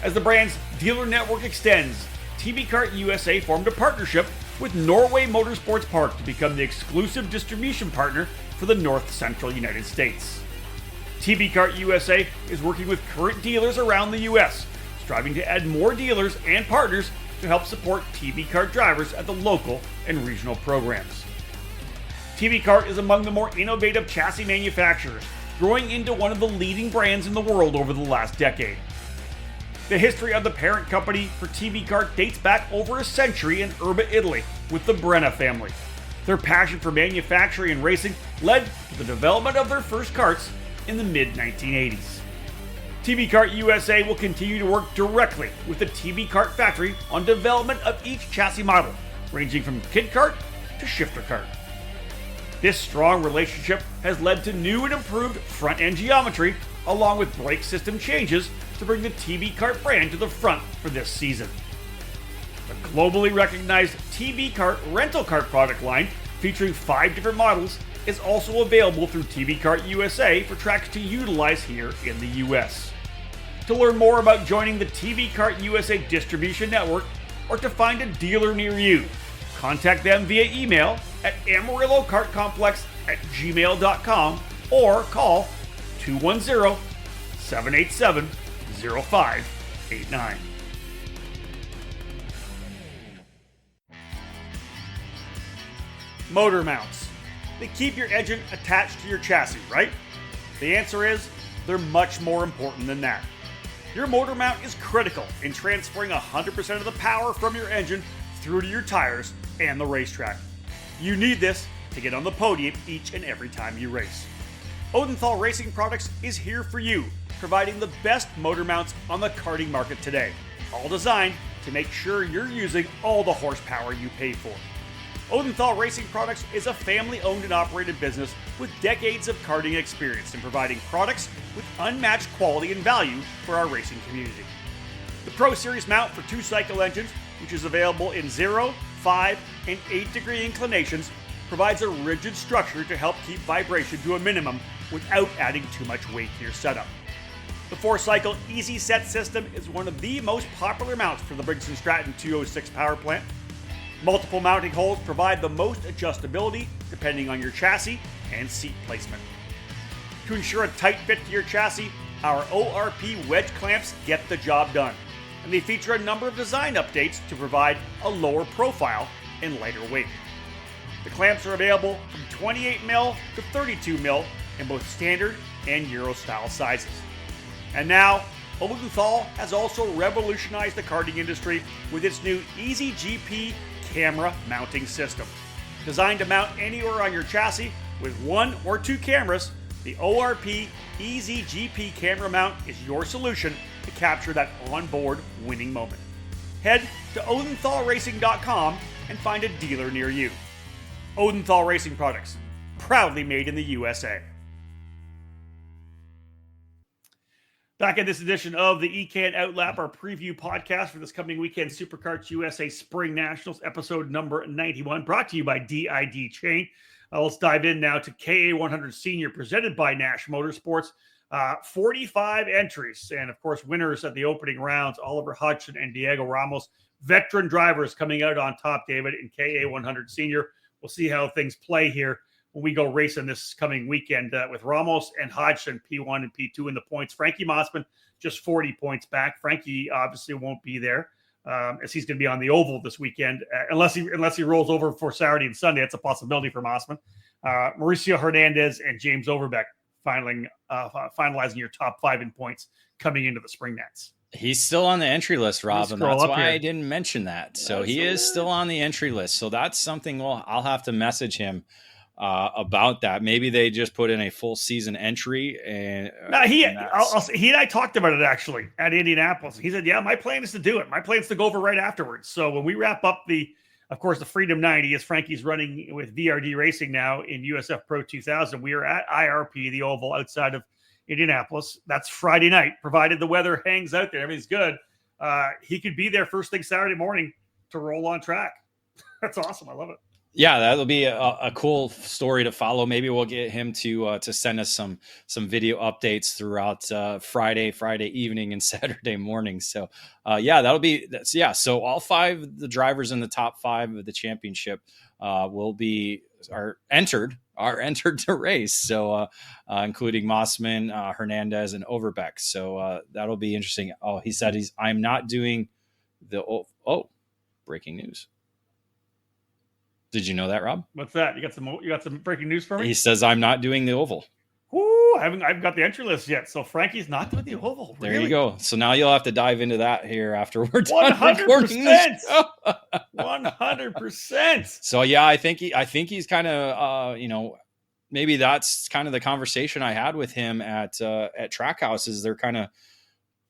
As the brand's dealer network extends, TB Kart USA formed a partnership with Norway Motorsports Park to become the exclusive distribution partner for the North Central United States. TB Kart USA is working with current dealers around the U.S., striving to add more dealers and partners to help support TB Kart drivers at the local and regional programs. TB Kart is among the more innovative chassis manufacturers, growing into one of the leading brands in the world over the last decade. The history of the parent company for TB Kart dates back over a century in Urba, Italy, with the Brenna family. Their passion for manufacturing and racing led to the development of their first karts in the mid-1980s. TB Kart USA will continue to work directly with the TB Kart factory on development of each chassis model, ranging from kid kart to shifter kart. This strong relationship has led to new and improved front-end geometry, along with brake system changes to bring the TB Kart brand to the front for this season. The globally recognized TB Kart rental kart product line, featuring 5 different models, is also available through TB Kart USA for tracks to utilize here in the US. To learn more about joining the TB Kart USA distribution network or to find a dealer near you, contact them via email at amarillokartcomplex@gmail.com or call 210-787-0589. Motor mounts. They keep your engine attached to your chassis, right? The answer is, they're much more important than that. Your motor mount is critical in transferring 100% of the power from your engine through to your tires and the racetrack. You need this to get on the podium each and every time you race. Odenthal Racing Products is here for you, providing the best motor mounts on the karting market today, all designed to make sure you're using all the horsepower you pay for. Odenthal Racing Products is a family-owned and operated business with decades of karting experience in providing products with unmatched quality and value for our racing community. The Pro Series mount for 2-cycle engines, which is available in 0, 5, and 8-degree inclinations, provides a rigid structure to help keep vibration to a minimum without adding too much weight to your setup. The 4-cycle Easy Set system is one of the most popular mounts for the Briggs & Stratton 206 power plant. Multiple mounting holes provide the most adjustability depending on your chassis and seat placement. To ensure a tight fit to your chassis, our ORP wedge clamps get the job done, and they feature a number of design updates to provide a lower profile and lighter weight. The clamps are available from 28mm to 32mm in both standard and Euro style sizes. And now, Odenthal has also revolutionized the karting industry with its new Easy GP camera mounting system. Designed to mount anywhere on your chassis with 1 or 2 cameras, the ORP Easy GP camera mount is your solution to capture that onboard winning moment. Head to odenthalracing.com and find a dealer near you. Odenthal Racing Products, proudly made in the USA. Back in this edition of the EKN OutLap, our preview podcast for this coming weekend, Superkarts USA Spring Nationals, episode number 91, brought to you by DID Chain. Let's dive in now to KA100 Senior, presented by Nash Motorsports. 45 entries, and of course, winners at the opening rounds, Oliver Hodgson and Diego Ramos. Veteran drivers coming out on top, David, in KA100 Senior. We'll see how things play here when we go racing this coming weekend with Ramos and Hodgson, P1 and P2 in the points. Frankie Mossman, just 40 points back. Frankie obviously won't be there as he's going to be on the oval this weekend, unless he rolls over for Saturday and Sunday. It's a possibility for Mossman. Mauricio Hernandez and James Overbeck finalizing your top 5 in points coming into the Spring Nats. He's still on the entry list, Rob, and that's why here. I didn't mention that. So he is still on the entry list. So that's something I'll have to message him about that. Maybe they just put in a full season entry. And he and I talked about it actually at Indianapolis. He said, "Yeah, my plan is to do it. My plan is to go over right afterwards." So when we wrap up the Freedom 90, as Frankie's running with VRD Racing now in USF Pro 2000, we are at IRP, the oval outside of Indianapolis. That's Friday night, provided the weather hangs out there, everything's good. He could be there first thing Saturday morning to roll on track. That's awesome. I love it. Yeah, that'll be a cool story to follow. Maybe we'll get him to send us some video updates throughout Friday evening and Saturday morning. So So all 5 the drivers in the top 5 of the championship are entered to race. So including Mossman, Hernandez, and Overbeck. So that'll be interesting. Oh, he said I'm not doing the breaking news. Did you know that, Rob? What's that? You got some breaking news for me? He says I'm not doing the oval. Ooh, I haven't got the entry list yet. So Frankie's not doing the oval. There you go. So now you'll have to dive into that here after we're done 100%. 100%. So yeah, I think he's kind of maybe that's kind of the conversation I had with him at Trackhouse. Is they're kind of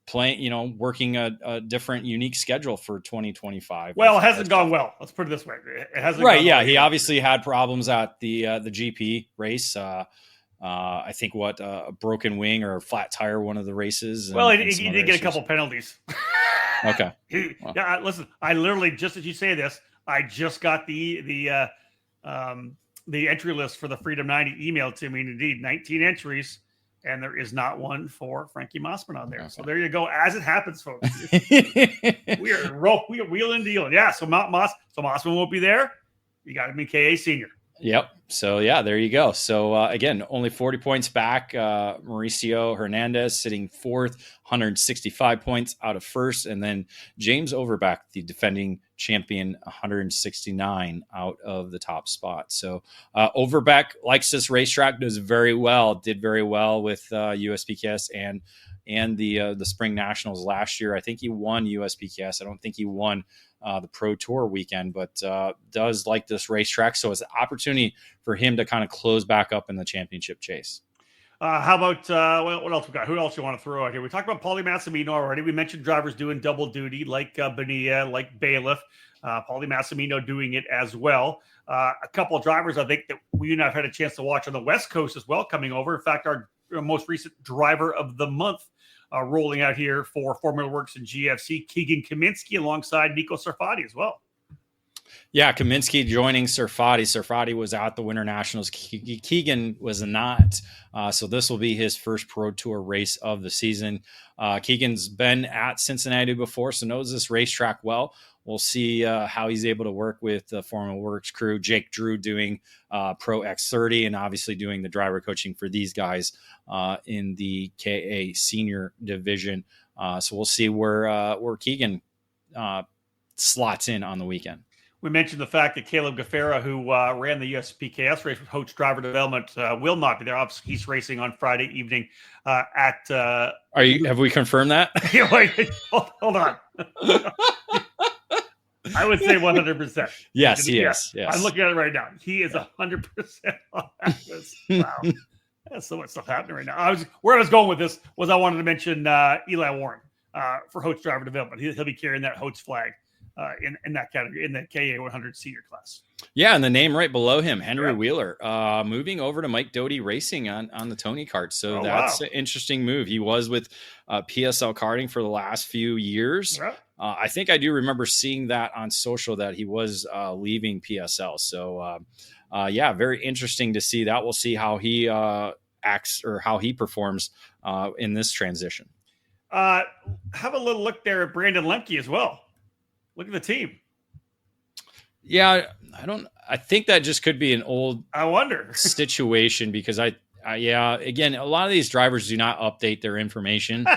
playing, working a different, unique schedule for 2025. Well, it hasn't gone well. Let's put it this way. It hasn't. Right. Yeah. He obviously had problems at the GP race. I think a broken wing or a flat tire, one of the races. Well, he did get a couple penalties. Okay. Yeah. Listen, I literally, just as you say this, I just got the entry list for the Freedom 90 emailed to me. And indeed, 19 entries. And there is not one for Frankie Mossman on there. Okay. So there you go. As it happens, folks. we are wheeling and dealing. Yeah. So Mossman won't be there. You got him in KA Senior. Yep. So yeah, there you go. So again, only 40 points back. Mauricio Hernandez sitting 4th, 165 points out of 1st, and then James Overbeck, the defending champion, 169 out of the top spot. So Overbeck likes this racetrack, did very well with USPKS and the Spring Nationals last year. I think he won USPKS. I don't think he won the Pro Tour weekend, but does like this racetrack. So it's an opportunity for him to kind of close back up in the championship chase. How about what else we got? Who else do you want to throw out here? We talked about Paulie Massimino already. We mentioned drivers doing double duty like Bonilla, like Bailiff. Paulie Massimino doing it as well. A couple of drivers I think that we have had a chance to watch on the West Coast as well coming over. In fact, our most recent driver of the month rolling out here for Formula Works and GFC, Keegan Kaminsky alongside Nico Sarfati as well. Yeah, Kaminsky joining Sarfati. Sarfati was at the Winter Nationals. Keegan was not. So this will be his first Pro Tour race of the season. Keegan's been at Cincinnati before, so knows this racetrack well. We'll see how he's able to work with the Formula Works crew. Jake Drew doing Pro X30 and obviously doing the driver coaching for these guys in the KA Senior Division. So we'll see where Keegan slots in on the weekend. We mentioned the fact that Caleb Gaffera, who ran the USPKS race with Hoach Driver Development, will not be there. Obviously, he's racing on Friday evening at. Have we confirmed that? Wait, hold on. I would say 100%. Yes, he is. Yes. I'm looking at it right now. He is 100% on that list. Wow. There's so much stuff happening right now. Where I was going with this was I wanted to mention Eli Warren for Hoach Driver Development. He'll be carrying that Hoach flag in that category, in the KA 100 senior class. Yeah, and the name right below him, Henry Wheeler, moving over to Mike Doty Racing on the Tony kart. So that's an interesting move. He was with PSL Karting for the last few years. Yeah. I think I do remember seeing that on social that he was leaving PSL. So, very interesting to see that. We'll see how he acts or how he performs in this transition. Have a little look there at Brandon Lemke as well. Look at the team. Yeah, I think that just could be an old situation because again, a lot of these drivers do not update their information.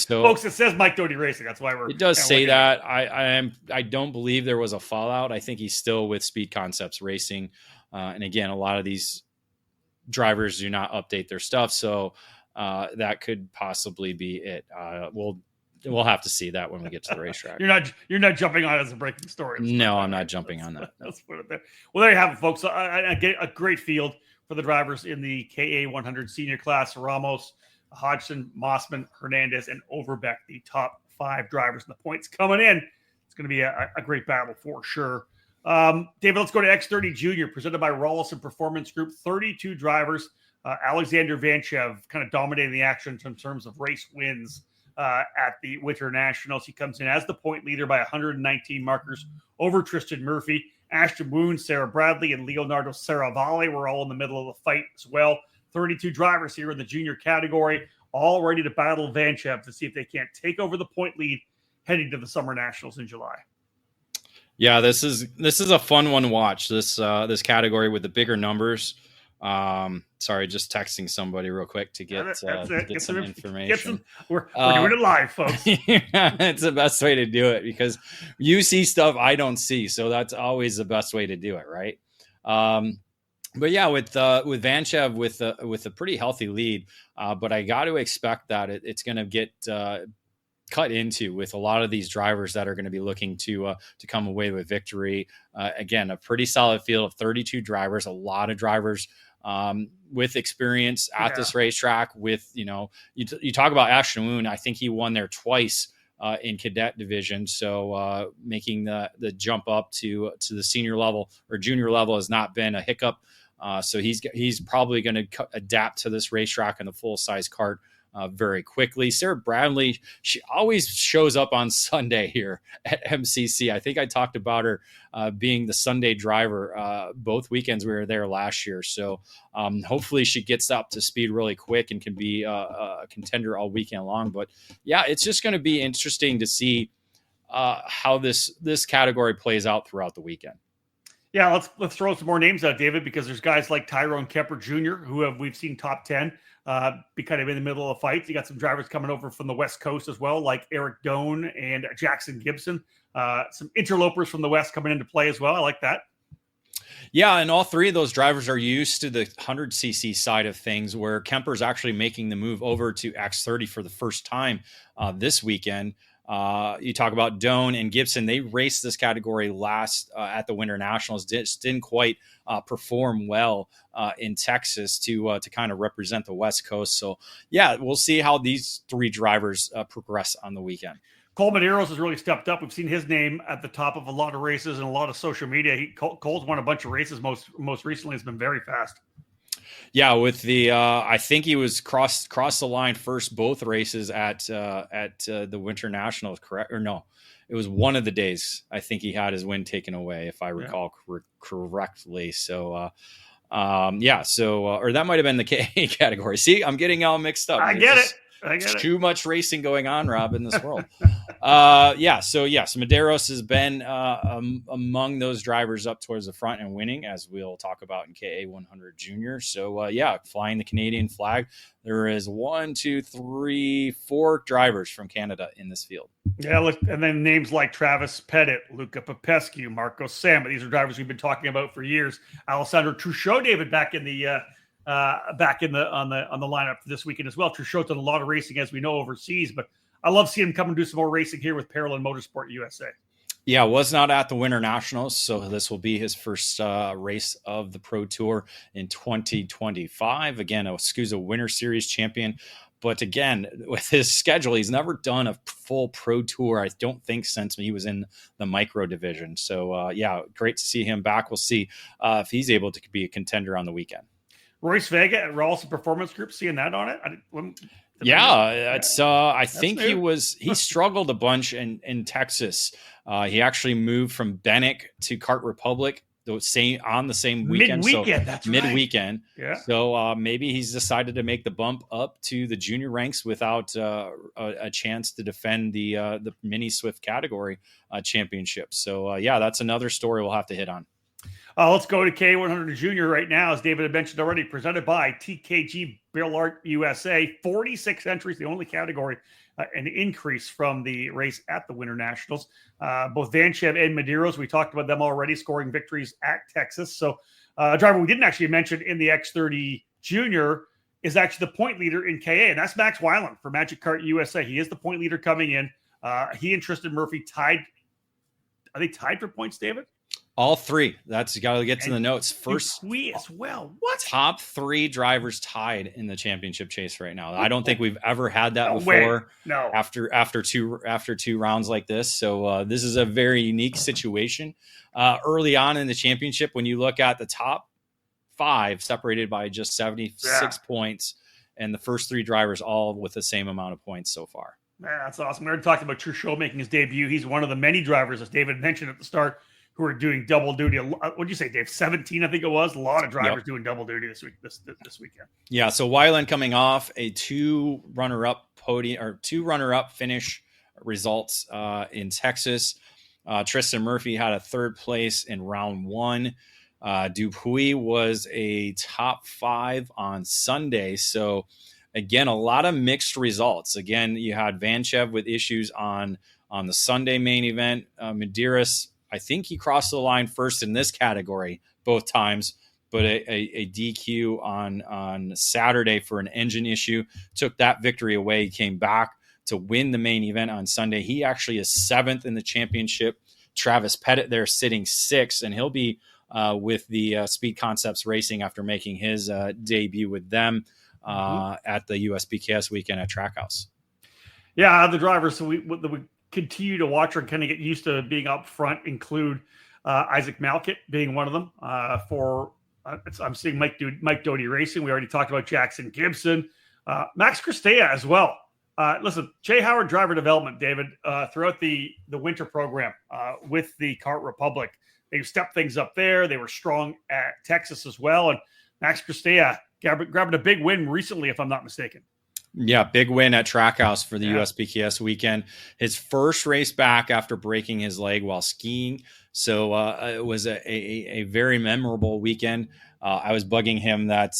Folks, it says Mike Doty Racing. That's why it does say that. I don't believe there was a fallout. I think he's still with Speed Concepts Racing. And again, a lot of these drivers do not update their stuff. So that could possibly be it. We'll have to see that when we get to the racetrack. You're not jumping on it as a breaking story. No, I'm not jumping on that. Let's put it there. Well, there you have it, folks. A great field for the drivers in the KA 100 senior class. Ramos, Hodgson, Mossman, Hernandez, and Overbeck, the top 5 drivers. And the points coming in. It's going to be a great battle for sure. David, let's go to X30 Junior, presented by Rollison Performance Group. 32 drivers. Alexander Vanchev kind of dominating the action in terms of race wins at the Winter Nationals. He comes in as the point leader by 119 markers over Tristan Murphy. Ashton Woon, Sarah Bradley, and Leonardo Saravale were all in the middle of the fight as well. 32 drivers here in the junior category, all ready to battle Vanchev to see if they can't take over the point lead heading to the Summer Nationals in July. Yeah, this is a fun one to watch. This category with the bigger numbers. Sorry, just texting somebody real quick to get some information. We're doing it live, folks. It's the best way to do it because you see stuff I don't see, so that's always the best way to do it, right? But yeah, with Vanchev with a pretty healthy lead, but I got to expect that it's going to get cut into with a lot of these drivers that are going to be looking to come away with victory. Again, a pretty solid field of 32 drivers, a lot of drivers with experience at this racetrack. With you talk about Ashton Woon, I think he won there twice in cadet division. So making the jump up to the senior level or junior level has not been a hiccup. So he's probably going to adapt to this racetrack in the full size kart very quickly. Sarah Bradley, she always shows up on Sunday here at MCC. I think I talked about her being the Sunday driver both weekends we were there last year. So hopefully she gets up to speed really quick and can be a contender all weekend long. But yeah, it's just going to be interesting to see how this category plays out throughout the weekend. Yeah, let's throw some more names out, David, because there's guys like Tyrone Kemper Jr., who we've seen top 10 be kind of in the middle of fights. You got some drivers coming over from the West Coast as well, like Eric Doan and Jackson Gibson. Some interlopers from the West coming into play as well. I like that. Yeah, and all three of those drivers are used to the 100cc side of things, where Kemper's actually making the move over to X30 for the first time this weekend. You talk about Doan and Gibson. They raced this category last at the Winter Nationals. Didn't quite perform well in Texas to kind of represent the West Coast. So, yeah, we'll see how these three drivers progress on the weekend. Cole Medeiros has really stepped up. We've seen his name at the top of a lot of races and a lot of social media. Cole's won a bunch of races. Most recently, has been very fast. Yeah, with the I think he was crossed the line first both races at the Winter Nationals, correct? Or no, it was one of the days. I think he had his win taken away, if I recall correctly. So, or that might have been the KA category. See, I'm getting all mixed up. I get it. Too much racing going on, Rob, in this world. So Medeiros has been among those drivers up towards the front and winning, as we'll talk about in KA 100 Junior. So, flying the Canadian flag. There is 4 drivers from Canada in this field. Yeah, look, and then names like Travis Pettit, Luca Popescu, Marco Samba. These are drivers we've been talking about for years. Alessandro Truchot, David, back on the lineup for this weekend as well. Truchot's done a lot of racing, as we know, overseas, but I love seeing him come and do some more racing here with Parallel Motorsport USA. Yeah, was not at the Winter Nationals, so this will be his first race of the Pro Tour in 2025. Again, a SCUSA Winter Series champion, But again, with his schedule, he's never done a full pro tour, I don't think, since he was in the micro division. So, great to see him back. We'll see if he's able to be a contender on the weekend. Royce Vega at Rawlson Performance Group, seeing that on it? I think he struggled a bunch in Texas. He actually moved from Bennick to Kart Republic on the same weekend. Mid-weekend. Yeah. So maybe he's decided to make the bump up to the junior ranks without a chance to defend the mini Swift category championship. So that's another story we'll have to hit on. Let's go to K100 Junior right now, as David had mentioned already, presented by TKG Billard USA. 46 entries, the only category, an increase from the race at the Winter Nationals. Both Vanchev and Medeiros, we talked about them already, scoring victories at Texas. So a driver we didn't actually mention in the X30 Junior is actually the point leader in KA, and that's Max Weiland for Magic Kart USA. He is the point leader coming in. He and Tristan Murphy tied. Are they tied for points, David? All three. That's got to get to the notes. First, we as well. What? Top three drivers tied in the championship chase right now. I don't think we've ever had that before. No. After two rounds like this, so this is a very unique situation. Early on in the championship, when you look at the top five, separated by just 76 points, and the first three drivers all with the same amount of points so far. That's awesome. We already talked about Truchot making his debut. He's one of the many drivers, as David mentioned at the start, who are doing double duty. What did you say, Dave? 17, I think it was. A lot of drivers doing double duty this weekend. Yeah, so Weiland coming off a two runner-up finish results in Texas. Tristan Murphy had a third place in round one. Dupuis was a top 5 on Sunday. So, again, a lot of mixed results. Again, you had Vanchev with issues on the Sunday main event. Medeiros, I think he crossed the line first in this category both times, but a DQ on Saturday for an engine issue took that victory away. He came back to win the main event on Sunday. He actually is 7th in the championship. Travis Pettit there sitting 6th, and he'll be with the Speed Concepts Racing after making his debut with them at the USPKS weekend at Trackhouse. Yeah, the drivers. So we continue to watch and kind of get used to being up front include Isaac Malkit being one of them. I'm seeing Mike Doty Racing. We already talked about Jackson Gibson, Max Cristea as well. Listen, Jay Howard driver development, David, throughout the winter program with the Kart Republic. They stepped things up there. They were strong at Texas as well. And Max Cristea grabbing a big win recently, if I'm not mistaken. Yeah, big win at Trackhouse for the USPKS weekend. His first race back after breaking his leg while skiing. So it was a very memorable weekend. I was bugging him that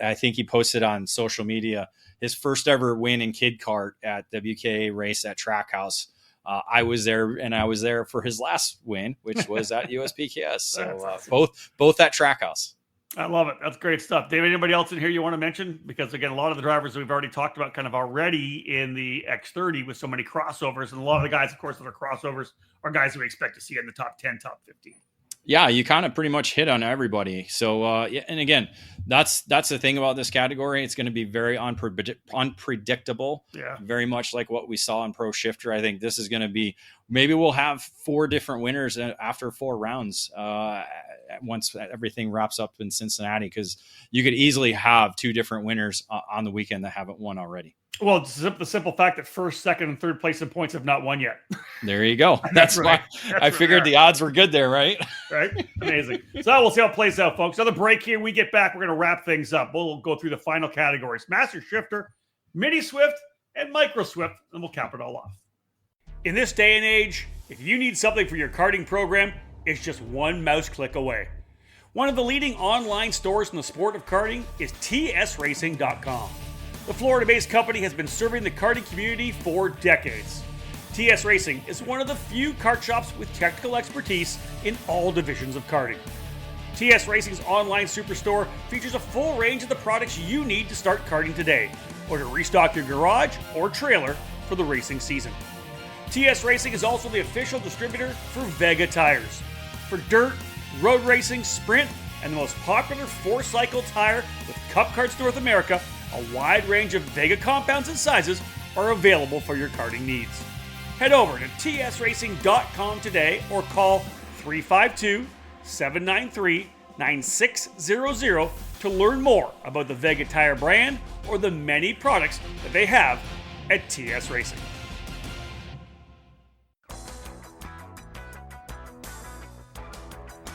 I think he posted on social media his first ever win in Kid Kart at WKA race at Trackhouse. I was there, and I was there for his last win, which was at USPKS. So awesome. both at Trackhouse. I love it. That's great stuff. David, anybody else in here you want to mention? Because, again, a lot of the drivers we've already talked about kind of already in the X30 with so many crossovers. And a lot of the guys, of course, that are crossovers are guys that we expect to see in the top 10, top 15. Yeah, you kind of pretty much hit on everybody. So, and again, that's the thing about this category. It's going to be very unpredictable. Yeah. Very much like what we saw in Pro Shifter. I think this is going to be, maybe we'll have 4 different winners after 4 rounds once everything wraps up in Cincinnati, because you could easily have 2 different winners on the weekend that haven't won already. Well, it's the simple fact that first, second, and third place in points have not won yet. There you go. That's why I figured the odds were good there, right? Right? Amazing. So we'll see how it plays out, folks. Another break here. We get back. We're going to wrap things up. We'll go through the final categories. Master Shifter, Mini Swift, and Micro Swift, and we'll cap it all off. In this day and age, if you need something for your karting program, it's just one mouse click away. One of the leading online stores in the sport of karting is tsracing.com. The Florida-based company has been serving the karting community for decades. TS Racing is one of the few kart shops with technical expertise in all divisions of karting. TS Racing's online superstore features a full range of the products you need to start karting today, or to restock your garage or trailer for the racing season. TS Racing is also the official distributor for Vega tires. For dirt, road racing, sprint, and the most popular 4-cycle tire with Cup Karts North America, A wide range of Vega compounds and sizes are available for your karting needs. Head over to tsracing.com today or call 352-793-9600 to learn more about the Vega tire brand or the many products that they have at TS Racing.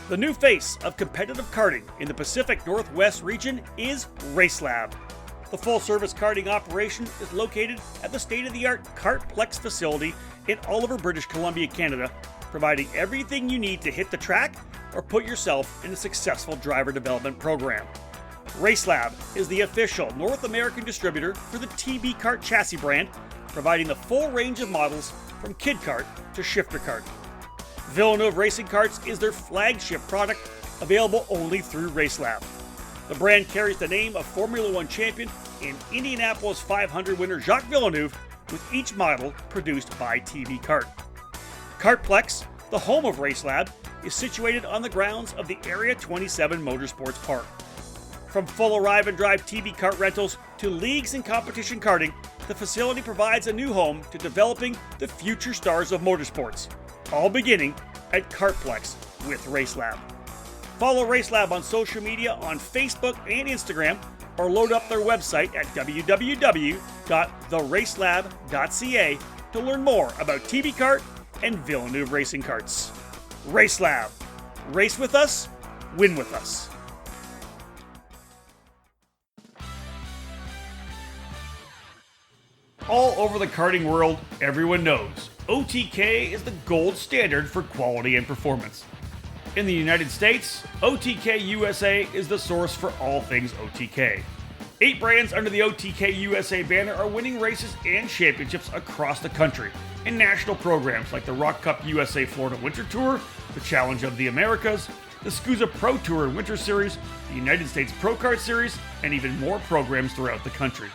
The new face of competitive karting in the Pacific Northwest region is RaceLab. The full-service karting operation is located at the state-of-the-art Kartplex facility in Oliver, British Columbia, Canada, providing everything you need to hit the track or put yourself in a successful driver development program. RaceLab is the official North American distributor for the TB Kart chassis brand, providing the full range of models from kid kart to shifter kart. Villeneuve Racing Karts is their flagship product, available only through RaceLab. The brand carries the name of Formula One champion and Indianapolis 500 winner Jacques Villeneuve, with each model produced by TB Kart. Kartplex, the home of RaceLab, is situated on the grounds of the Area 27 Motorsports Park. From full arrive and drive TB Kart rentals to leagues and competition karting, the facility provides a new home to developing the future stars of motorsports, all beginning at Kartplex with RaceLab. Follow RaceLab on social media on Facebook and Instagram, or load up their website at www.theracelab.ca to learn more about TB Kart and Villeneuve Racing Karts. RaceLab. Race with us, win with us. All over the karting world, everyone knows OTK is the gold standard for quality and performance. In the United States, OTK USA is the source for all things OTK. 8 brands under the OTK USA banner are winning races and championships across the country in national programs like the Rock Cup USA Florida Winter Tour, the Challenge of the Americas, the SCUSA Pro Tour and Winter Series, the United States Pro Kart Series, and even more programs throughout the country.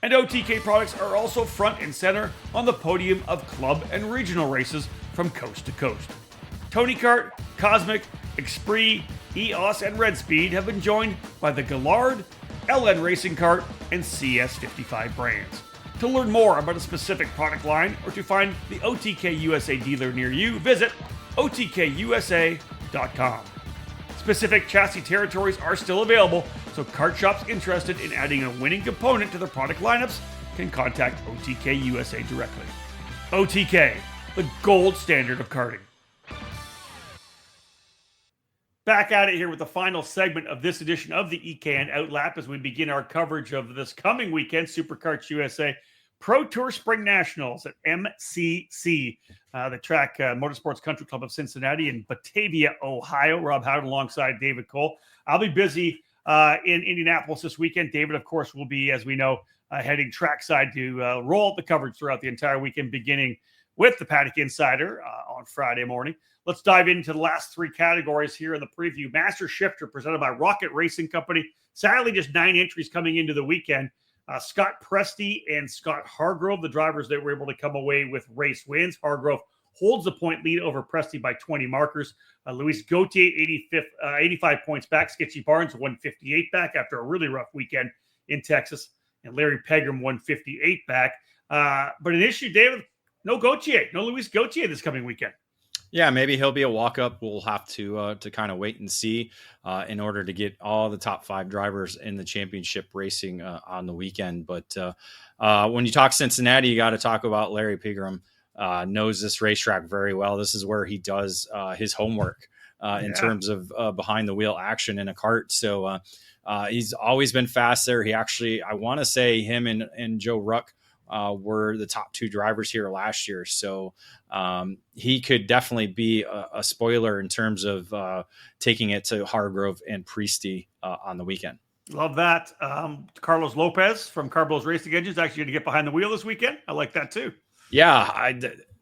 And OTK products are also front and center on the podium of club and regional races from coast to coast. Tony Kart, Cosmic, Esprit, EOS, and Red Speed have been joined by the Gallard, LN Racing Kart, and CS55 brands. To learn more about a specific product line or to find the OTK USA dealer near you, visit otkusa.com. Specific chassis territories are still available, so kart shops interested in adding a winning component to their product lineups can contact OTK USA directly. OTK, the gold standard of karting. Back at it here with the final segment of this edition of the EKN OutLap as we begin our coverage of this coming weekend, Superkarts USA Pro Tour SpringNationals at MCC, the track Motorsports Country Club of Cincinnati in Batavia, Ohio. Rob Howden alongside David Cole. I'll be busy in Indianapolis this weekend. David, of course, will be, as we know, heading trackside to roll out the coverage throughout the entire weekend, beginning with the Paddock Insider on Friday morning. Let's dive into the last 3 categories here in the preview. Master Shifter presented by Rocket Racing Company. Sadly, just 9 entries coming into the weekend. Scott Presti and Scott Hargrove, the drivers that were able to come away with race wins. Hargrove holds the point lead over Presti by 20 markers. Luis Gauthier, 85 points back. Sketchy Barnes, 158 back after a really rough weekend in Texas. And Larry Pegram, 158 back. But an issue, David, no Gauthier, no Luis Gauthier this coming weekend. Yeah, maybe he'll be a walk-up. We'll have to kind of wait and see in order to get all the top 5 drivers in the championship racing on the weekend. But when you talk Cincinnati, you got to talk about Larry Pegram. Knows this racetrack very well. This is where he does his homework in terms of behind the wheel action in a kart. So he's always been fast there. He actually, I want to say him and Joe Ruck were the top 2 drivers here last year. So he could definitely be a spoiler in terms of taking it to Hargrove and Presti on the weekend. Love that. Carlos Lopez from Carlos Racing Engines actually going to get behind the wheel this weekend. I like that too. Yeah,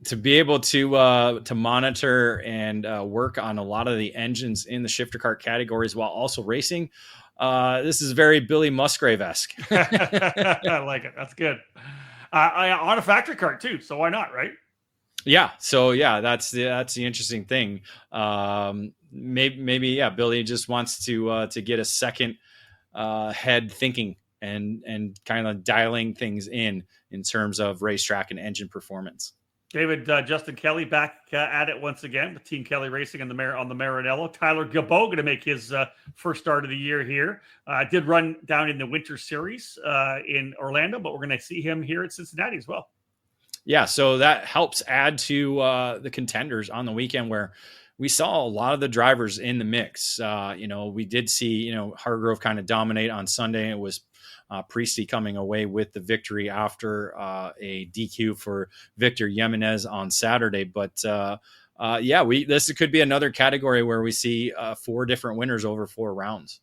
to be able to monitor and work on a lot of the engines in the shifter kart categories while also racing, this is very Billy Musgrave-esque. I like it. That's good. On a factory kart too, so why not, right? Yeah. So yeah, that's the interesting thing. Maybe Billy just wants to get a second head thinking and kind of dialing things in terms of racetrack and engine performance. David, Justin Kelly back at it once again with Team Kelly Racing on the Maranello. Tyler Gilbo going to make his first start of the year here. Did run down in the Winter Series in Orlando, but we're going to see him here at Cincinnati as well. Yeah, so that helps add to the contenders on the weekend, where we saw a lot of the drivers in the mix. We did see, Hargrove kind of dominate on Sunday. It was Priestley coming away with the victory after a DQ for Victor Jimenez on Saturday. But this could be another category where we see 4 different winners over 4 rounds.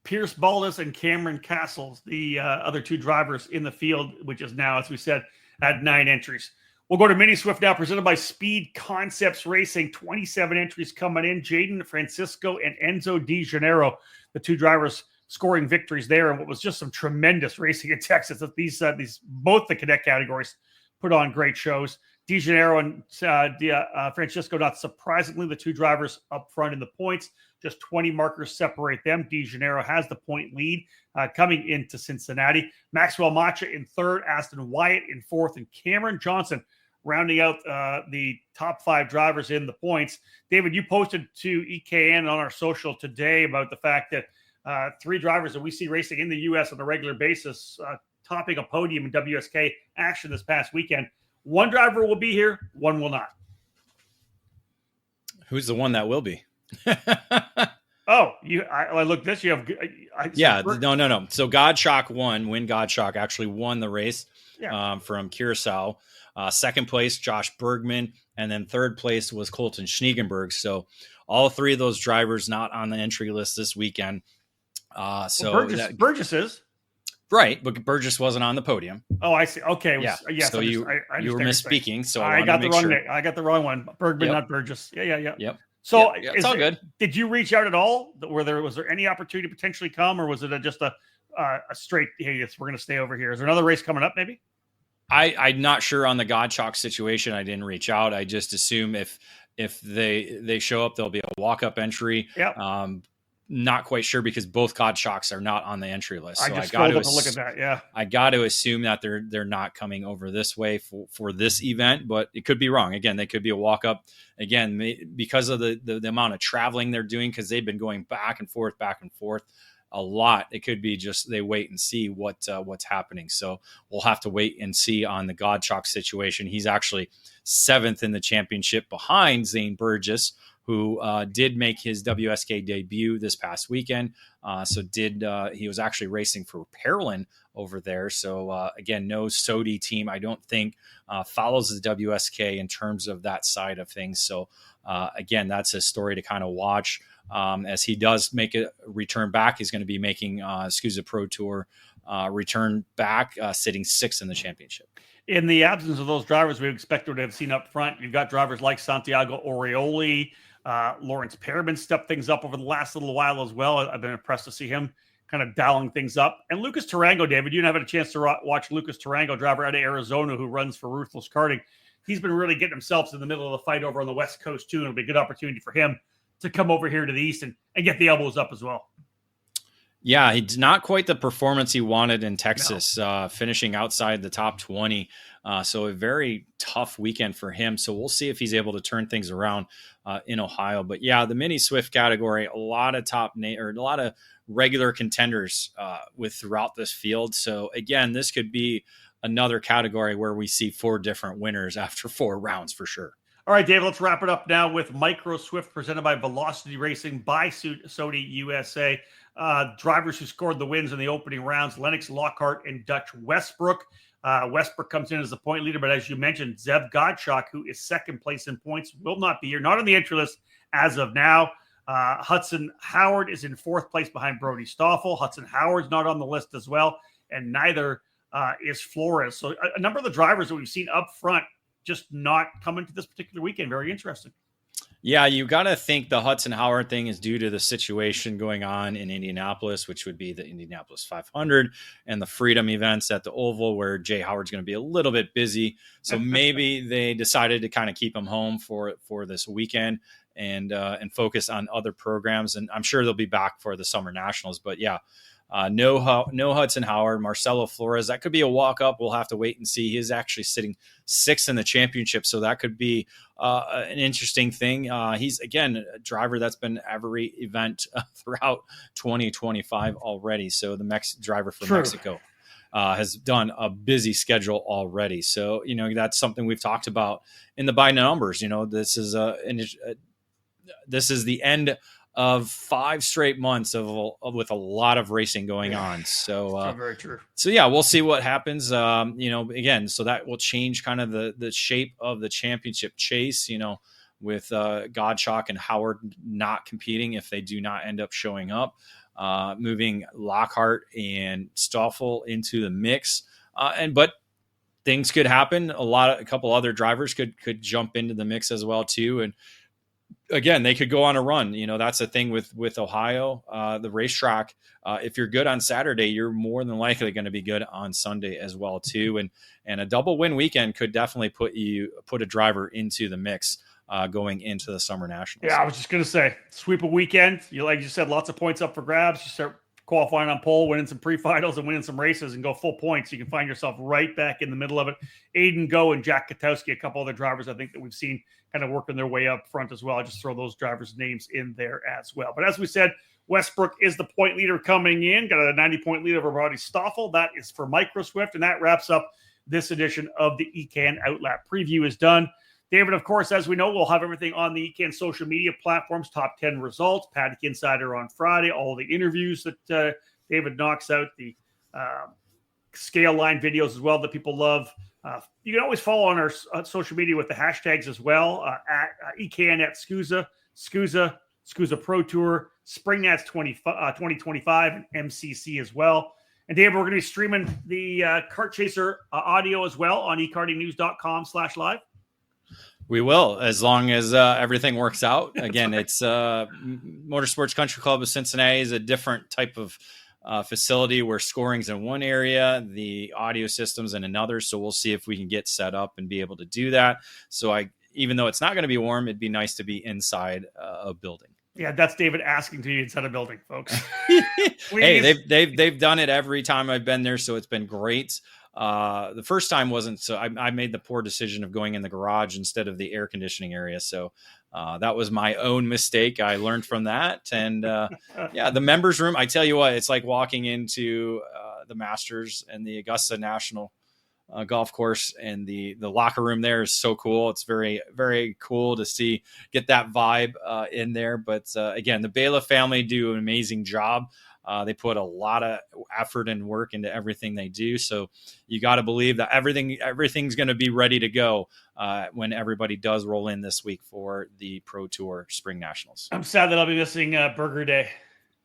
Pierce Baldus and Cameron Castles, the other 2 drivers in the field, which is now, as we said, at 9 entries. We'll go to Mini Swift now, presented by Speed Concepts Racing. 27 entries coming in. Jaden Francisco and Enzo Di Janeiro, the 2 drivers scoring victories there, and what was just some tremendous racing in Texas. These both the cadet categories put on great shows. Di Janeiro and Francisco, not surprisingly, the 2 drivers up front in the points. Just 20 markers separate them. Di Janeiro has the point lead coming into Cincinnati. Maxwell Macha in 3rd, Aston Wyatt in 4th, and Cameron Johnson rounding out the top 5 drivers in the points. David, you posted to EKN on our social today about the fact that 3 drivers that we see racing in the U.S. on a regular basis topping a podium in WSK action this past weekend. 1 driver will be here, 1 will not. Who's the one that will be? I look this. You have no. So Godshock won. Win Godshock actually won the race from Curacao. 2nd place, Josh Bergman, and then 3rd place was Colton Schniegenberg. So all 3 of those drivers not on the entry list this weekend. Burgess is right, but Burgess wasn't on the podium. Oh, I see. Okay, yes. So you were misspeaking. So I got the wrong one. Bergman, not Burgess. Yeah. Yep. So it's all good. Did you reach out at all? Was there any opportunity to potentially come, or was it just a straight, hey, we're going to stay over here? Is there another race coming up maybe? I'm not sure on the Godshock situation. I didn't reach out. I just assume if they show up, there'll be a walk-up entry. Yeah. Not quite sure because both Godshocks are not on the entry list. So I got to look at that. Yeah. I got to assume that they're not coming over this way for this event, but it could be wrong. Again, they could be a walk-up. Again, because of the amount of traveling they're doing, because they've been going back and forth a lot. It could be just they wait and see what's happening. So we'll have to wait and see on the Godshock situation. He's actually 7th in the championship behind Zane Burgess, who did make his WSK debut this past weekend. He was actually racing for Pearland over there. So again, no SODI team, I don't think, follows the WSK in terms of that side of things. So again, that's a story to kind of watch. As he does make a return back, he's going to be making SCUSA Pro Tour return back, sitting 6th in the championship. In the absence of those drivers we expected to have seen up front, you've got drivers like Santiago Orioli, Lawrence Perriman stepped things up over the last little while as well. I've been impressed to see him kind of dialing things up. And Lucas Tarango, David, you didn't have a chance to watch Lucas Tarango, driver out of Arizona who runs for Ruthless Karting. He's been really getting himself in the middle of the fight over on the West Coast too. And it'll be a good opportunity for him to come over here to the East and get the elbows up as well. Yeah, he's not quite the performance he wanted in Texas, finishing outside the top 20. So a very tough weekend for him. So we'll see if he's able to turn things around in Ohio. But yeah, the mini Swift category, a lot of regular contenders with throughout this field. So again, this could be another category where we see 4 different winners after 4 rounds for sure. All right, Dave, let's wrap it up now with Micro Swift presented by Velocity Racing by SODI USA. Drivers who scored the wins in the opening rounds, Lennox Lockhart and Dutch Westbrook. Westbrook comes in as the point leader, but as you mentioned, Zev Godshock, who is 2nd place in points, will not be here, not on the entry list as of now. Hudson Howard is in 4th place behind Brody Stoffel. Hudson Howard's not on the list as well, and neither is Flores. So a number of the drivers that we've seen up front just not coming to this particular weekend. Very interesting. Yeah, you got to think the Hudson Howard thing is due to the situation going on in Indianapolis, which would be the Indianapolis 500 and the Freedom events at the Oval, where Jay Howard's going to be a little bit busy. So maybe they decided to kind of keep him home for this weekend and focus on other programs. And I'm sure they'll be back for the Summer Nationals. But yeah, No Hudson Howard, Marcelo Flores. That could be a walk-up. We'll have to wait and see. He's actually sitting 6th in the championship, so that could be an interesting thing. He's, again, a driver that's been every event throughout 2025 already. So the driver from Mexico has done a busy schedule already. So, that's something we've talked about in the by numbers. This is the end of 5 straight months with a lot of racing going on. So very true. So yeah, we'll see what happens. Again, so that will change kind of the shape of the championship chase, with Gottschalk and Howard not competing if they do not end up showing up, moving Lockhart and Stoffel into the mix. But things could happen. A couple other drivers could jump into the mix as well too. And again, they could go on a run. That's the thing with Ohio, the racetrack. If you're good on Saturday, you're more than likely going to be good on Sunday as well too. And a double win weekend could definitely put a driver into the mix going into the Summer Nationals. Yeah, I was just going to say, sweep a weekend. Like you said, lots of points up for grabs. You start qualifying on pole, winning some pre-finals and winning some races and go full points. You can find yourself right back in the middle of it. Aiden Go and Jack Katowski, a couple other drivers I think that we've seen kind of working their way up front as well. I just throw those drivers' names in there as well. But as we said, Westbrook is the point leader coming in. Got a 90-point lead over Roddy Stoffel. That is for Microswift, and that wraps up this edition of the EKN OutLap. Preview is done. David, of course, as we know, we'll have everything on the EKN social media platforms, top 10 results, Paddock Insider on Friday, all the interviews that David knocks out, the scale line videos as well that people love. You can always follow on our social media with the hashtags as well, at EKN at SCUSA Pro Tour, SpringNats 2025, and MCC as well. And David, we're going to be streaming the Kart Chaser audio as well on ekartingnews.com/live. We will, as long as everything works out. Again, it's Motorsports Country Club of Cincinnati is a different type of facility where scoring's in one area, the audio system's in another. So we'll see if we can get set up and be able to do that. So even though it's not going to be warm, it'd be nice to be inside a building. Yeah, that's David asking to be inside a building, folks. Hey, they've done it every time I've been there, so it's been great. The first time wasn't, so I made the poor decision of going in the garage instead of the air conditioning area. So that was my own mistake. I learned from that. And yeah, the members room, I tell you what, it's like walking into the Masters and the Augusta National golf course, and the locker room there is so cool. It's very, very cool to get that vibe in there. But again, the Bailiff family do an amazing job. They put a lot of effort and work into everything they do. So you got to believe that everything's going to be ready to go when everybody does roll in this week for the Pro Tour Spring Nationals. I'm sad that I'll be missing Burger Day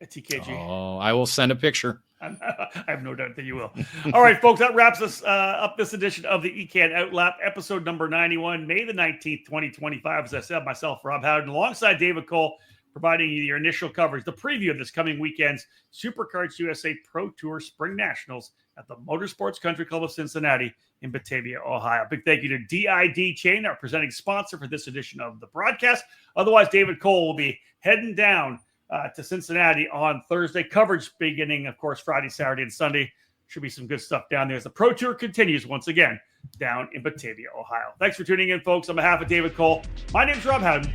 at TKG. Oh, I will send a picture. I have no doubt that you will. All right, folks, that wraps us up this edition of the EKN OutLap, episode number 91, May the 19th, 2025. As I said, myself, Rob Howden, alongside David Cole, providing you your initial coverage, the preview of this coming weekend's Superkarts USA Pro Tour Spring Nationals at the Motorsports Country Club of Cincinnati in Batavia, Ohio. Big thank you to DID Chain, our presenting sponsor for this edition of the broadcast. Otherwise, David Cole will be heading down to Cincinnati on Thursday. Coverage beginning, of course, Friday, Saturday, and Sunday. Should be some good stuff down there as the Pro Tour continues once again down in Batavia, Ohio. Thanks for tuning in, folks. On behalf of David Cole, my name's Rob Howden.